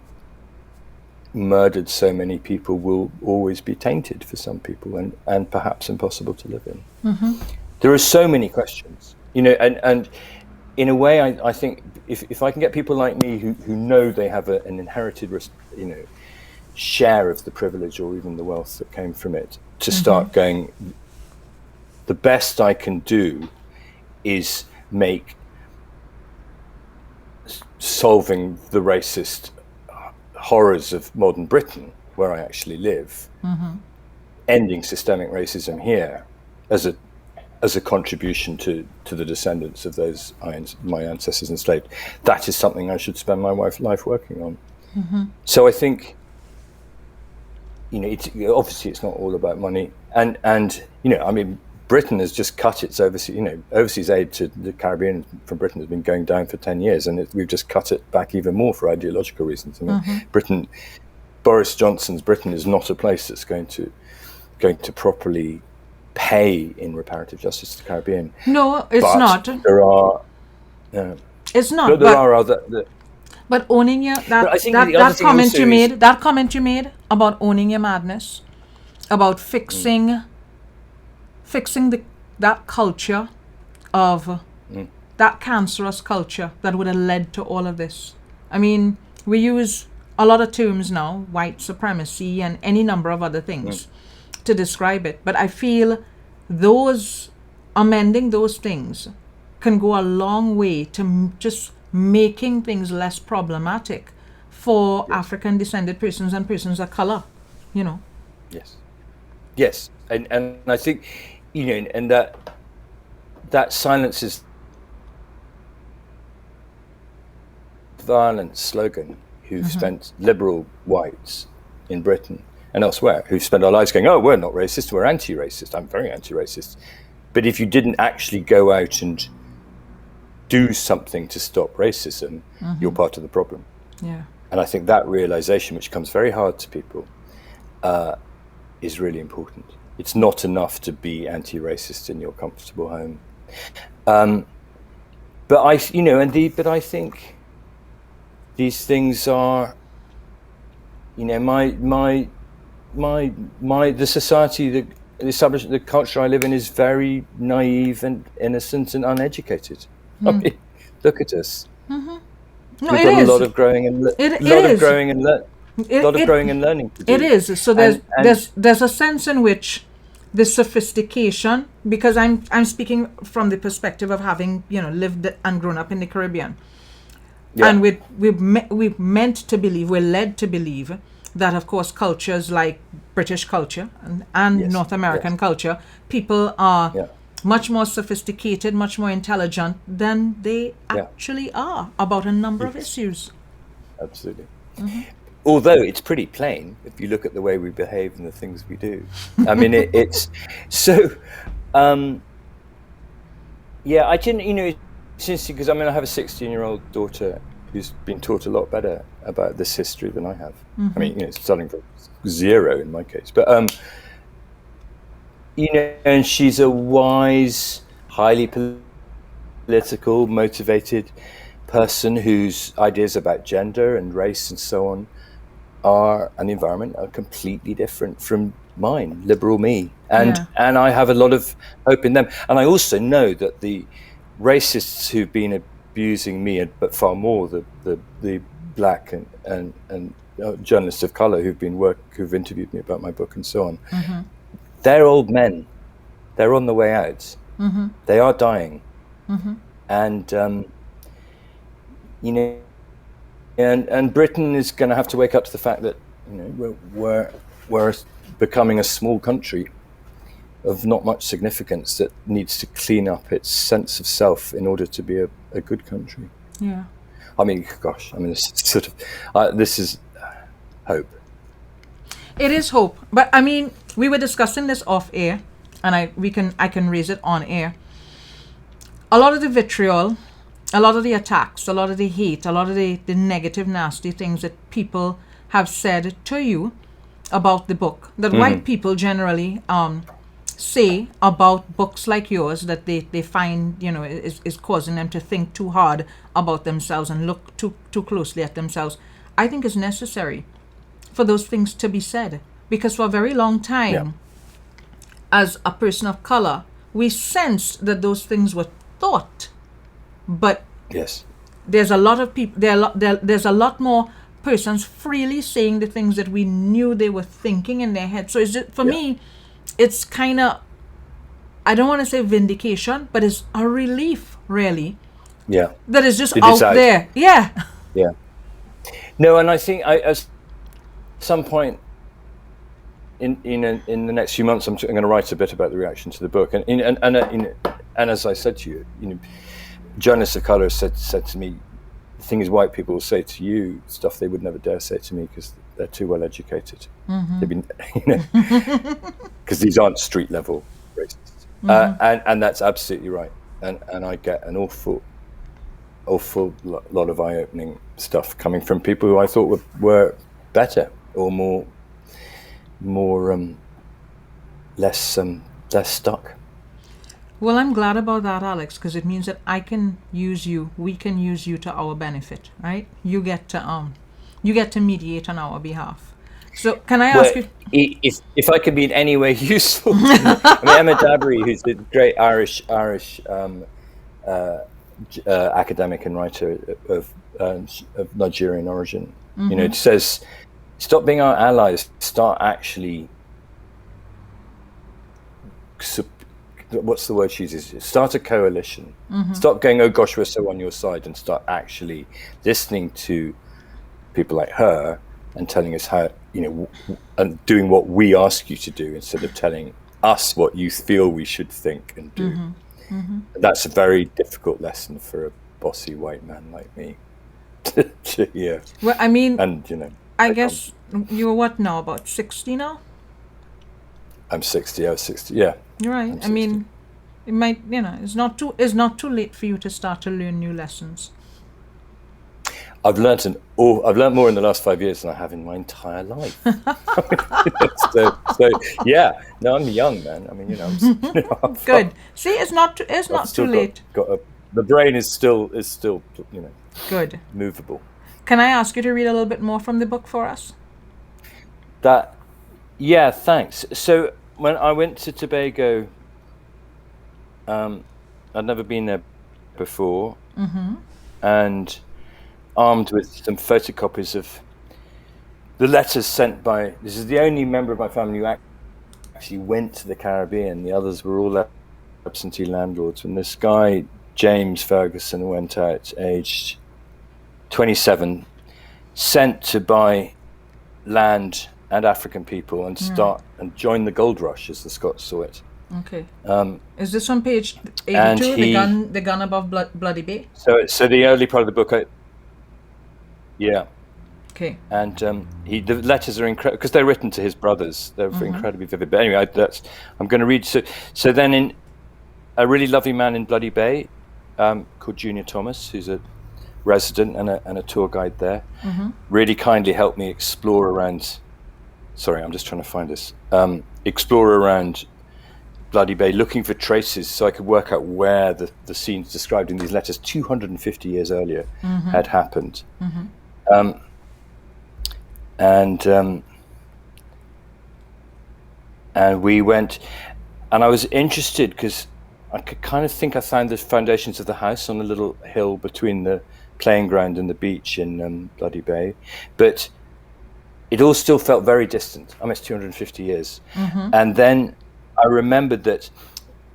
murdered so many people will always be tainted for some people, and perhaps impossible to live in. There are so many questions, and in a way, I think if I can get people like me who know they have an inherited, share of the privilege or even the wealth that came from it, to start going, the best I can do is make solving the racist horrors of modern Britain, where I actually live, ending systemic racism here as a contribution to the descendants of those my ancestors enslaved. That is something I should spend my life working on. So I think, obviously it's not all about money, and I mean, Britain has just cut its overseas aid to the Caribbean from Britain has been going down for 10 years, and we've just cut it back even more for ideological reasons. I mean, Boris Johnson's Britain is not a place that's going to properly pay in reparative justice to the Caribbean. No, it's not. There are. It's not. But there are other. But owning that comment you made about owning your madness, about fixing that culture of that cancerous culture that would have led to all of this. I mean, we use a lot of terms now, white supremacy and any number of other things to describe it. But I feel amending those things can go a long way to just making things less problematic for African descended persons and persons of color, Yes. And I think, and that silences violence slogan who've spent liberal whites in Britain and elsewhere who've spent our lives going, oh, we're not racist, we're anti-racist. I'm very anti-racist. But if you didn't actually go out and do something to stop racism, you're part of the problem. Yeah. And I think that realization, which comes very hard to people, is really important. It's not enough to be anti-racist in your comfortable home. But I think these things are, the society, the culture I live in is very naive and innocent and uneducated. I mean, look at us. No, We've got a lot of growing and learning to do. It is. So there's a sense in which the sophistication, because I'm speaking from the perspective of having lived and grown up in the Caribbean, and we're meant to believe, we're led to believe that of course cultures like British culture and North American culture, people are much more sophisticated, much more intelligent than they actually are about a number of issues. Absolutely. Although it's pretty plain if you look at the way we behave and the things we do. I mean, it's so. I didn't. It's interesting because I have a 16-year-old daughter who's been taught a lot better about this history than I have. I mean, starting from zero in my case, but and she's a wise, highly political, motivated person whose ideas about gender and race and so on and the environment are completely different from mine, liberal me. And I have a lot of hope in them. And I also know that the racists who've been abusing me, but far more the black and journalists of color who've interviewed me about my book and so on, they're old men. They're on the way out. They are dying. And and Britain is going to have to wake up to the fact that we're becoming a small country of not much significance that needs to clean up its sense of self in order to be a good country. Yeah. I mean, gosh, this is hope. It is hope, but I mean, we were discussing this off air, and I can raise it on air. A lot of the vitriol, a lot of the attacks, a lot of the hate, a lot of the negative, nasty things that people have said to you about the book, that white people generally say about books like yours, that they find is causing them to think too hard about themselves and look too closely at themselves, I think is necessary. for those things to be said. Because for a very long time, as a person of color, we sensed that those things were thought. But yes, there's a lot of people, there's a lot more persons freely saying the things that we knew they were thinking in their head. So is it, for me, it's kind of, I don't want to say vindication, but it's a relief, really. Yeah. That is just out there. Yeah. Yeah. No, and I think at some point in the next few months, I'm going to write a bit about the reaction to the book. And as I said to you, journalists of color said to me, the thing is, white people will say to you stuff they would never dare say to me because they're too well educated. They've been, because these aren't street level racists. And that's absolutely right. And I get an awful lot of eye-opening stuff coming from people who I thought were better or more less stuck. Well, I'm glad about that, Alex, because it means that we can use you to our benefit, right? You get to mediate on our behalf. So can I ask you if I could be in any way useful? Emma Dabiri, who's the great Irish academic and writer of Nigerian origin, says, stop being our allies, start actually, what's the word she uses? Start a coalition. Stop going, oh gosh, we're so on your side, and start actually listening to people like her and telling us how, and doing what we ask you to do instead of telling us what you feel we should think and do. That's a very difficult lesson for a bossy white man like me to hear. Well, I mean, and I guess you're what now, about 60 now? I'm 60. I was 60. Yeah. You're right. I mean, it might, it's not too late for you to start to learn new lessons. I've learned more in the last 5 years than I have in my entire life. so yeah. No, I'm young, man. I mean, I'm good. See, it's not too late. The brain is still good, movable. Can I ask you to read a little bit more from the book for us? Yeah, thanks. So when I went to Tobago, I'd never been there before, and armed with some photocopies of the letters sent by, this is the only member of my family who actually went to the Caribbean. The others were all absentee landlords. And this guy, James Ferguson, went out aged 27, sent to buy land and African people and join the gold rush, as the Scots saw it. Okay. Is this on page 82, the gun above Bloody Bay? So the early part of the book, yeah. Okay. And the letters are incredible because they're written to his brothers. They're incredibly vivid. But anyway, I'm going to read. So then, in a really lovely man in Bloody Bay called Junior Thomas, who's a resident and a tour guide there, really kindly helped me explore around. Sorry, I'm just trying to find this. Explore around Bloody Bay, looking for traces, so I could work out where the scenes described in these letters 250 years earlier had happened. And we went, and I was interested because I could kind of think I found the foundations of the house on a little hill between the playing ground and the beach in Bloody Bay, but it all still felt very distant. I mean, it's 250 years. And then I remembered that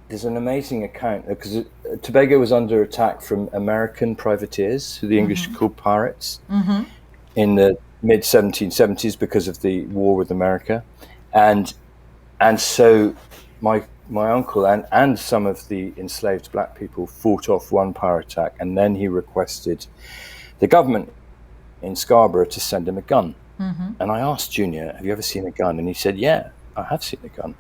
there's an amazing account, because Tobago was under attack from American privateers, who the English called pirates, in the mid-1770s because of the war with America. And so my uncle and some of the enslaved black people fought off one pirate attack, and then he requested the government in Scarborough to send him a gun. And I asked Junior, have you ever seen a gun? And he said, yeah, I have seen a gun.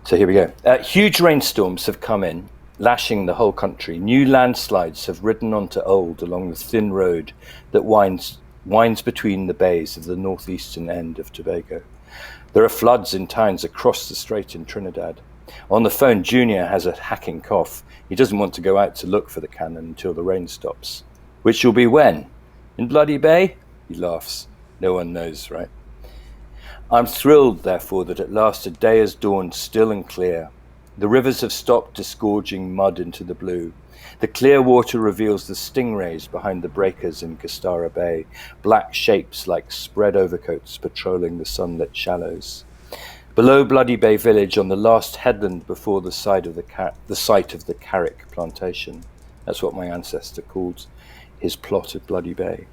So here we go. Huge rainstorms have come in, lashing the whole country. New landslides have ridden onto old along the thin road that winds between the bays of the northeastern end of Tobago. There are floods in towns across the strait in Trinidad. On the phone, Junior has a hacking cough. He doesn't want to go out to look for the cannon until the rain stops. Which will be when? In Bloody Bay? He laughs. No one knows, right? I'm thrilled, therefore, that at last a day has dawned still and clear. The rivers have stopped disgorging mud into the blue. The clear water reveals the stingrays behind the breakers in Gastara Bay, black shapes like spread overcoats patrolling the sunlit shallows. Below Bloody Bay village, on the last headland before the site of the Carrick plantation, that's what my ancestor called his plot of Bloody Bay,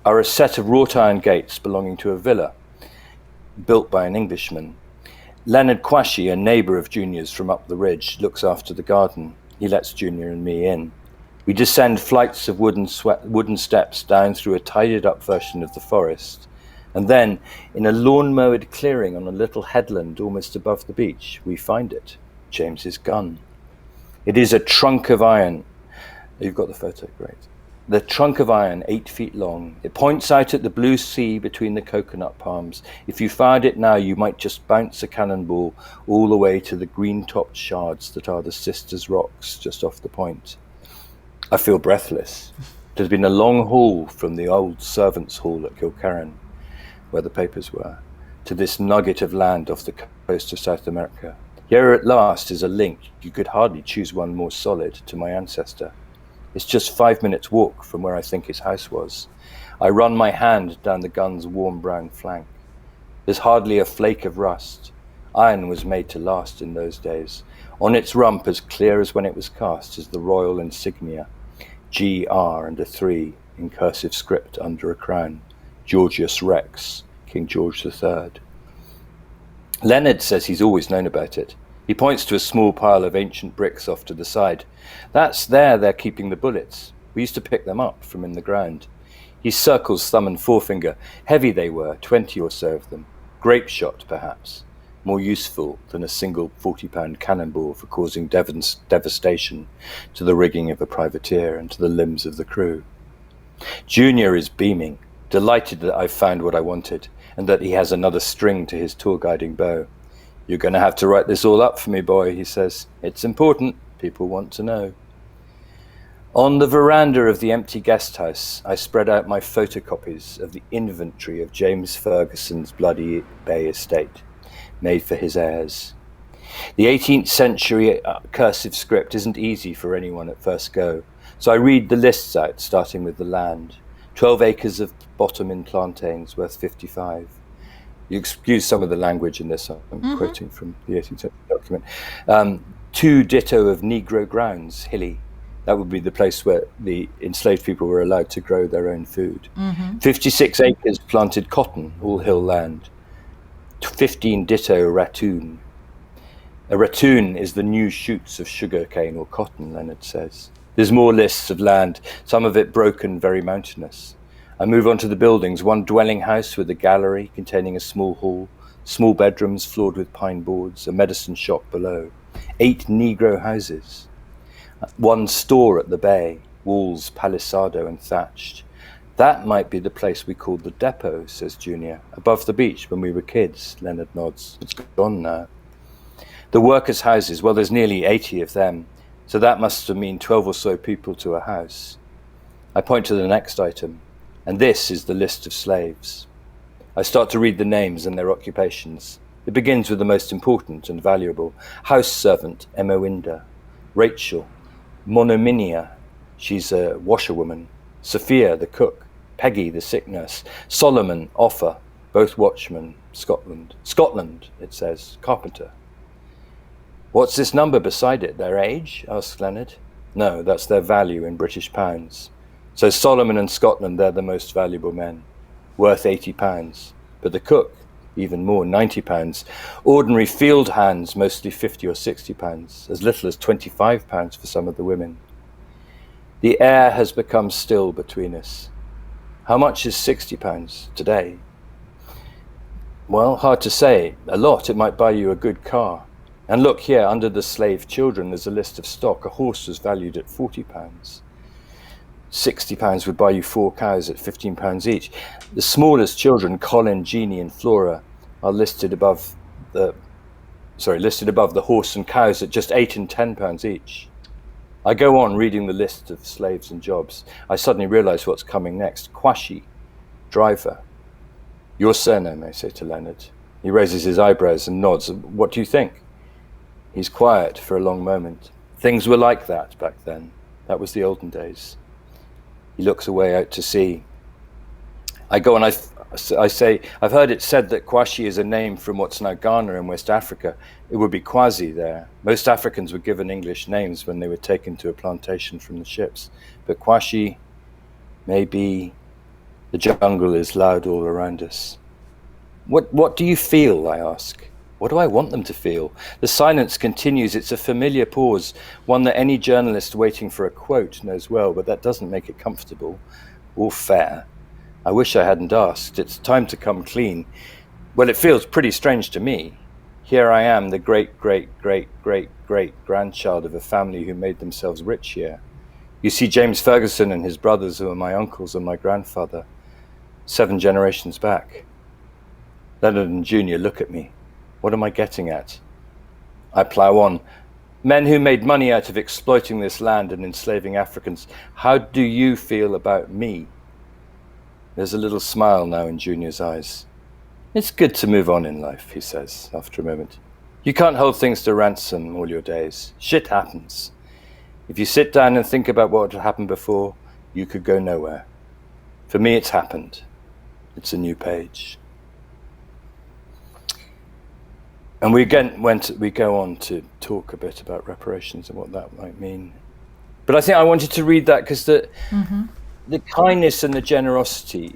are a set of wrought iron gates belonging to a villa built by an Englishman. Leonard Quashie, a neighbour of Junior's from up the ridge, looks after the garden. He lets Junior and me in. We descend flights of wooden steps down through a tidied up version of the forest. And then, in a lawn-mowed clearing on a little headland almost above the beach, we find it, James's gun. It is a trunk of iron. You've got the photo, great. The trunk of iron, 8 feet long. It points out at the blue sea between the coconut palms. If you fired it now, you might just bounce a cannonball all the way to the green-topped shards that are the Sisters Rocks just off the point. I feel breathless. It has been a long haul from the old servants' hall at Kilkerran, where the papers were, to this nugget of land off the coast of South America. Here at last is a link, you could hardly choose one more solid, to my ancestor. It's just 5 minutes walk from where I think his house was. I run my hand down the gun's warm brown flank. There's hardly a flake of rust. Iron was made to last in those days. On its rump, as clear as when it was cast, is the royal insignia, GR and a 3 in cursive script under a crown, Georgius Rex, King George III. Leonard says he's always known about it. He points to a small pile of ancient bricks off to the side. That's they're keeping the bullets. We used to pick them up from in the ground. He circles thumb and forefinger. Heavy they were, 20 or so of them. Grape shot, perhaps. More useful than a single 40-pound cannonball for causing devastation to the rigging of a privateer and to the limbs of the crew. Junior is beaming, delighted that I've found what I wanted, and that he has another string to his tour-guiding bow. You're going to have to write this all up for me, boy, he says. It's important. People want to know. On the veranda of the empty guest house, I spread out my photocopies of the inventory of James Ferguson's Bloody Bay estate, made for his heirs. The 18th century cursive script isn't easy for anyone at first go, so I read the lists out, starting with the land. 12 acres of bottom in plantains, worth 55. You excuse some of the language in this, I'm quoting from the 18th century document. 2 ditto of Negro grounds, hilly. That would be the place where the enslaved people were allowed to grow their own food. 56 acres planted cotton, all hill land. 15 ditto ratoon. A ratoon is the new shoots of sugar cane or cotton, Leonard says. There's more lists of land, some of it broken, very mountainous. I move on to the buildings, 1 dwelling house with a gallery containing a small hall, small bedrooms floored with pine boards, a medicine shop below, 8 Negro houses, 1 store at the bay, walls palisado and thatched. That might be the place we called the depot, says Junior, above the beach when we were kids, Leonard nods. It's gone now. The workers' houses, well, there's nearly 80 of them, so that must have mean 12 or so people to a house. I point to the next item. And this is the list of slaves. I start to read the names and their occupations. It begins with the most important and valuable. House servant, Emowinda. Rachel. Monominia, she's a washerwoman. Sophia, the cook. Peggy, the sick nurse. Solomon, Offa, both watchmen, Scotland. Scotland, it says, carpenter. What's this number beside it, their age? Asks Leonard. No, that's their value in British pounds. So Solomon and Scotland, they're the most valuable men, worth £80. But the cook, even more, £90. Ordinary field hands, mostly £50 or £60, as little as £25 for some of the women. The air has become still between us. How much is £60 today? Well, hard to say. A lot. It might buy you a good car. And look here, under the slave children, there's a list of stock. A horse was valued at £40. £60 would buy you 4 cows at £15 each. The smallest children, Colin, Jeannie and Flora, are listed above the horse and cows at just £8 and £10 each. I go on reading the list of slaves and jobs. I suddenly realise what's coming next. Quashie, driver. Your surname, I say to Leonard. He raises his eyebrows and nods. What do you think? He's quiet for a long moment. Things were like that back then. That was the olden days. He looks away out to sea. I go and I say, I've heard it said that Kwashi is a name from what's now Ghana in West Africa. It would be Kwazi there. Most Africans were given English names when they were taken to a plantation from the ships. But Kwashi, maybe the jungle is loud all around us. What do you feel, I ask? What do I want them to feel? The silence continues. It's a familiar pause, one that any journalist waiting for a quote knows well, but that doesn't make it comfortable or fair. I wish I hadn't asked. It's time to come clean. Well, it feels pretty strange to me. Here I am, the great-great-great-great-great-grandchild of a family who made themselves rich here. You see James Ferguson and his brothers, who are my uncles and my grandfather, 7 generations back. Leonard and Junior look at me. What am I getting at? I plow on. Men who made money out of exploiting this land and enslaving Africans. How do you feel about me? There's a little smile now in Junior's eyes. It's good to move on in life, he says after a moment. You can't hold things to ransom all your days. Shit happens. If you sit down and think about what happened before, you could go nowhere. For me, it's happened. It's a new page. And we go on to talk a bit about reparations and what that might mean. But I think I wanted to read that because the kindness and the generosity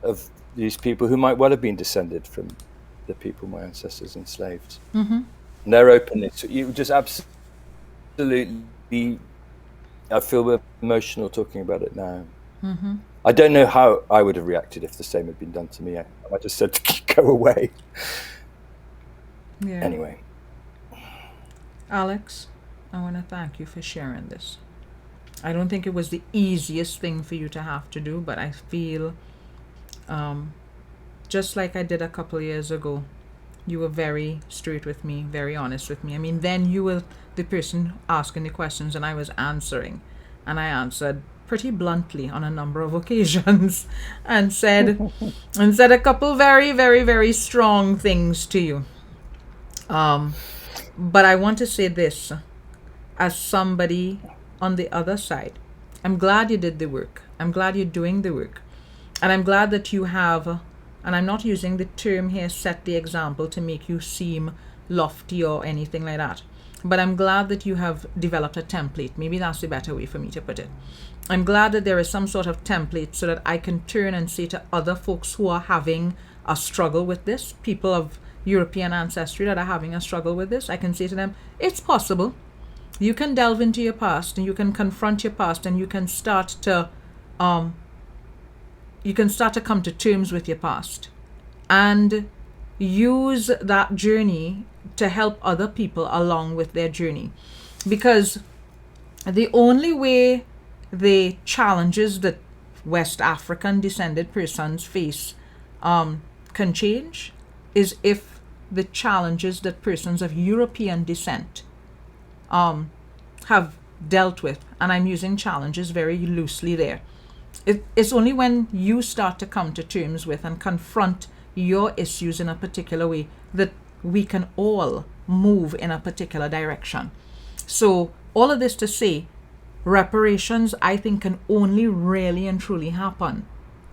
of these people who might well have been descended from the people my ancestors enslaved. And their openness, you just absolutely, I feel emotional talking about it now. I don't know how I would have reacted if the same had been done to me. I just said, go away. Yeah. Anyway. Alex, I want to thank you for sharing this. I don't think it was the easiest thing for you to have to do, but I feel just like I did a couple of years ago, you were very straight with me, very honest with me. I mean, then you were the person asking the questions and I was answering. And I answered pretty bluntly on a number of occasions and said a couple very, very, very strong things to you. But I want to say this, as somebody on the other side, I'm glad you did the work. I'm glad you're doing the work. And I'm glad that you have, and I'm not using the term here, set the example to make you seem lofty or anything like that. But I'm glad that you have developed a template. Maybe that's the better way for me to put it. I'm glad that there is some sort of template so that I can turn and say to other folks who are having a struggle with this, people of European ancestry that are having a struggle with this, I can say to them, it's possible. You can delve into your past and you can confront your past and you can start to come to terms with your past and use that journey to help other people along with their journey. Because the only way the challenges that West African descended persons face can change is if the challenges that persons of European descent have dealt with, and I'm using challenges very loosely there. It's only when you start to come to terms with and confront your issues in a particular way that we can all move in a particular direction. So all of this to say, reparations, I think, can only really and truly happen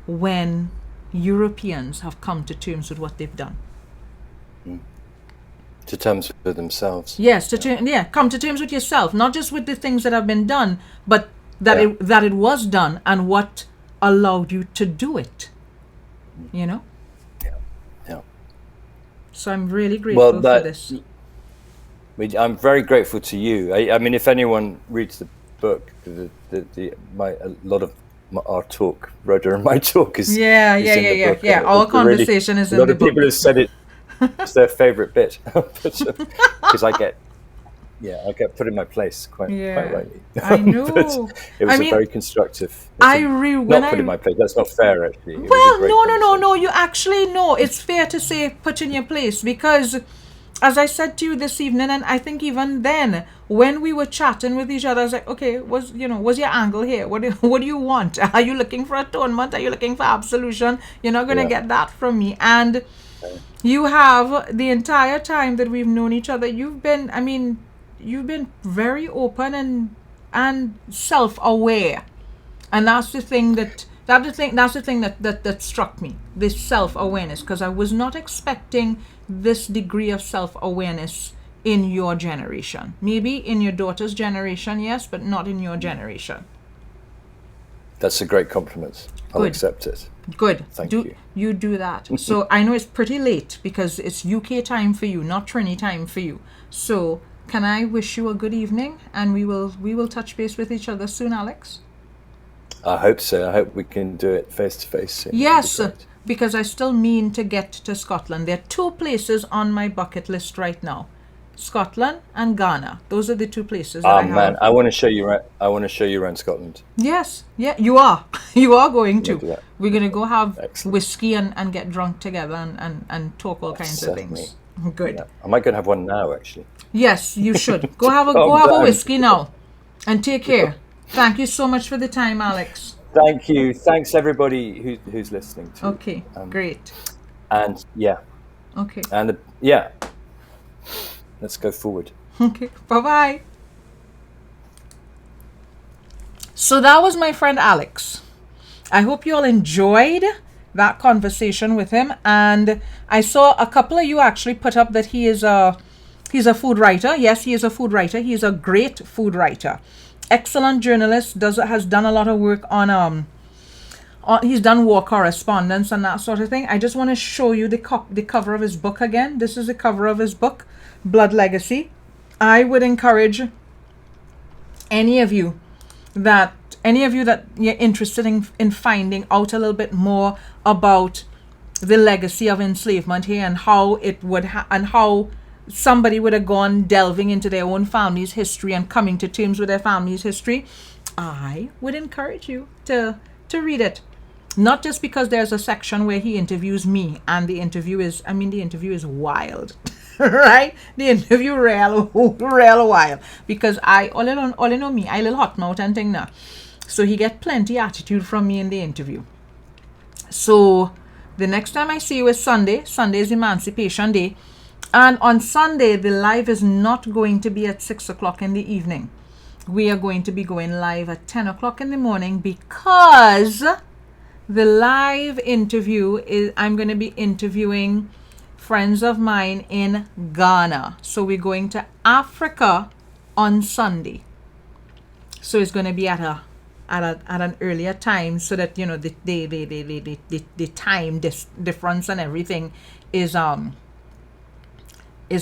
when Europeans have come to terms with what they've done. To terms with themselves. Yes, come to terms with yourself, not just with the things that have been done, but that it was done and what allowed you to do it. You know? Yeah. So I'm really grateful for this. I'm very grateful to you. I mean, if anyone reads the book, a lot of our talk, Rhoda and my talk is in the book. Our conversation is in the book. A lot of people have said it's their favorite bit because I get put in my place quite rightly. I know. It was a very constructive. Put in my place. That's not fair, actually. Well, no. You actually know it's fair to say put in your place because as I said to you this evening, and I think even then, when we were chatting with each other, I was like, okay, what's your angle here? What do you want? Are you looking for atonement? Are you looking for absolution? You're not going to get that from me. And you have, the entire time that we've known each other, you've been very open and self-aware. And that's the thing that struck me, this self-awareness, because I was not expecting this degree of self-awareness in your generation. Maybe in your daughter's generation, yes, but not in your generation. That's a great compliment. I'll accept it. Good. Thank you. You do that. So I know it's pretty late because it's UK time for you, not Trini time for you. So can I wish you a good evening, and we will touch base with each other soon, Alex? I hope so. I hope we can do it face to face soon. Yes, because I still mean to get to Scotland. There are 2 places on my bucket list right now: Scotland and Ghana. Those are the 2 places that I have. Oh man, I want to show you around Scotland. Yes, yeah, you are. You are going to. We're going to go have whiskey and get drunk together and talk all kinds of things. Good. Yeah. I might go and have one now, actually. Yes, you should. Go have a whiskey now, and take care. Thank you so much for the time, Alex. Thank you. Thanks everybody who's listening to. Okay, great. And yeah. Okay. And yeah. Let's go forward. Okay. Bye-bye. So that was my friend Alex. I hope you all enjoyed that conversation with him. And I saw a couple of you actually put up that he's a food writer. Yes, he is a food writer. He is a great food writer. Excellent journalist, has done a lot of work on he's done war correspondence and that sort of thing. I just want to show you the cover of his book again. This is the cover of his book, Blood Legacy. I would encourage any of you that you're interested in finding out a little bit more about the legacy of enslavement here, and how it would and how somebody would have gone delving into their own family's history and coming to terms with their family's history. I would encourage you to read it. Not just because there's a section where he interviews me, and the interview is wild. Right? The interview real wild. Because all in on me, I little hot mouth and thing now. So he get plenty attitude from me in the interview. So the next time I see you is Sunday. Sunday is Emancipation Day. And on Sunday, the live is not going to be at 6 o'clock in the evening. We are going to be going live at 10 o'clock in the morning, because the live interview is, I'm going to be interviewing friends of mine in Ghana. So we're going to Africa on Sunday. So it's going to be at an earlier time, so that the time difference and everything is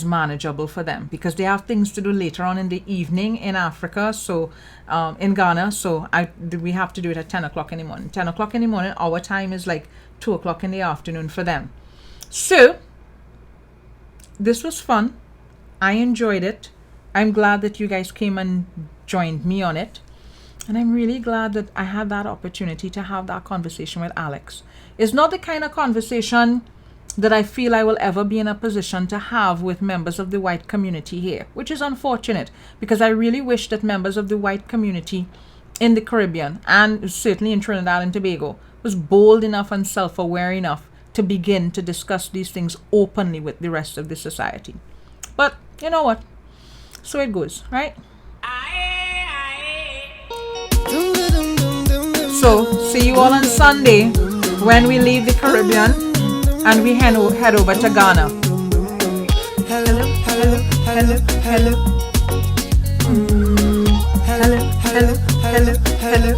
manageable for them, because they have things to do later on in the evening in Africa, so in Ghana. So we have to do it at 10 o'clock in the morning. 10 o'clock in the morning, our time is like 2 o'clock in the afternoon for them. So this was fun. I enjoyed it. I'm glad that you guys came and joined me on it. And I'm really glad that I had that opportunity to have that conversation with Alex. It's not the kind of conversation that I feel I will ever be in a position to have with members of the white community here, which is unfortunate, because I really wish that members of the white community in the Caribbean, and certainly in Trinidad and Tobago, was bold enough and self-aware enough to begin to discuss these things openly with the rest of the society. But you know what? So it goes, right? So see you all on Sunday when we leave the Caribbean and we head over to Ghana. Hello, hello, hello, hello. Hello, hello, hello, hello.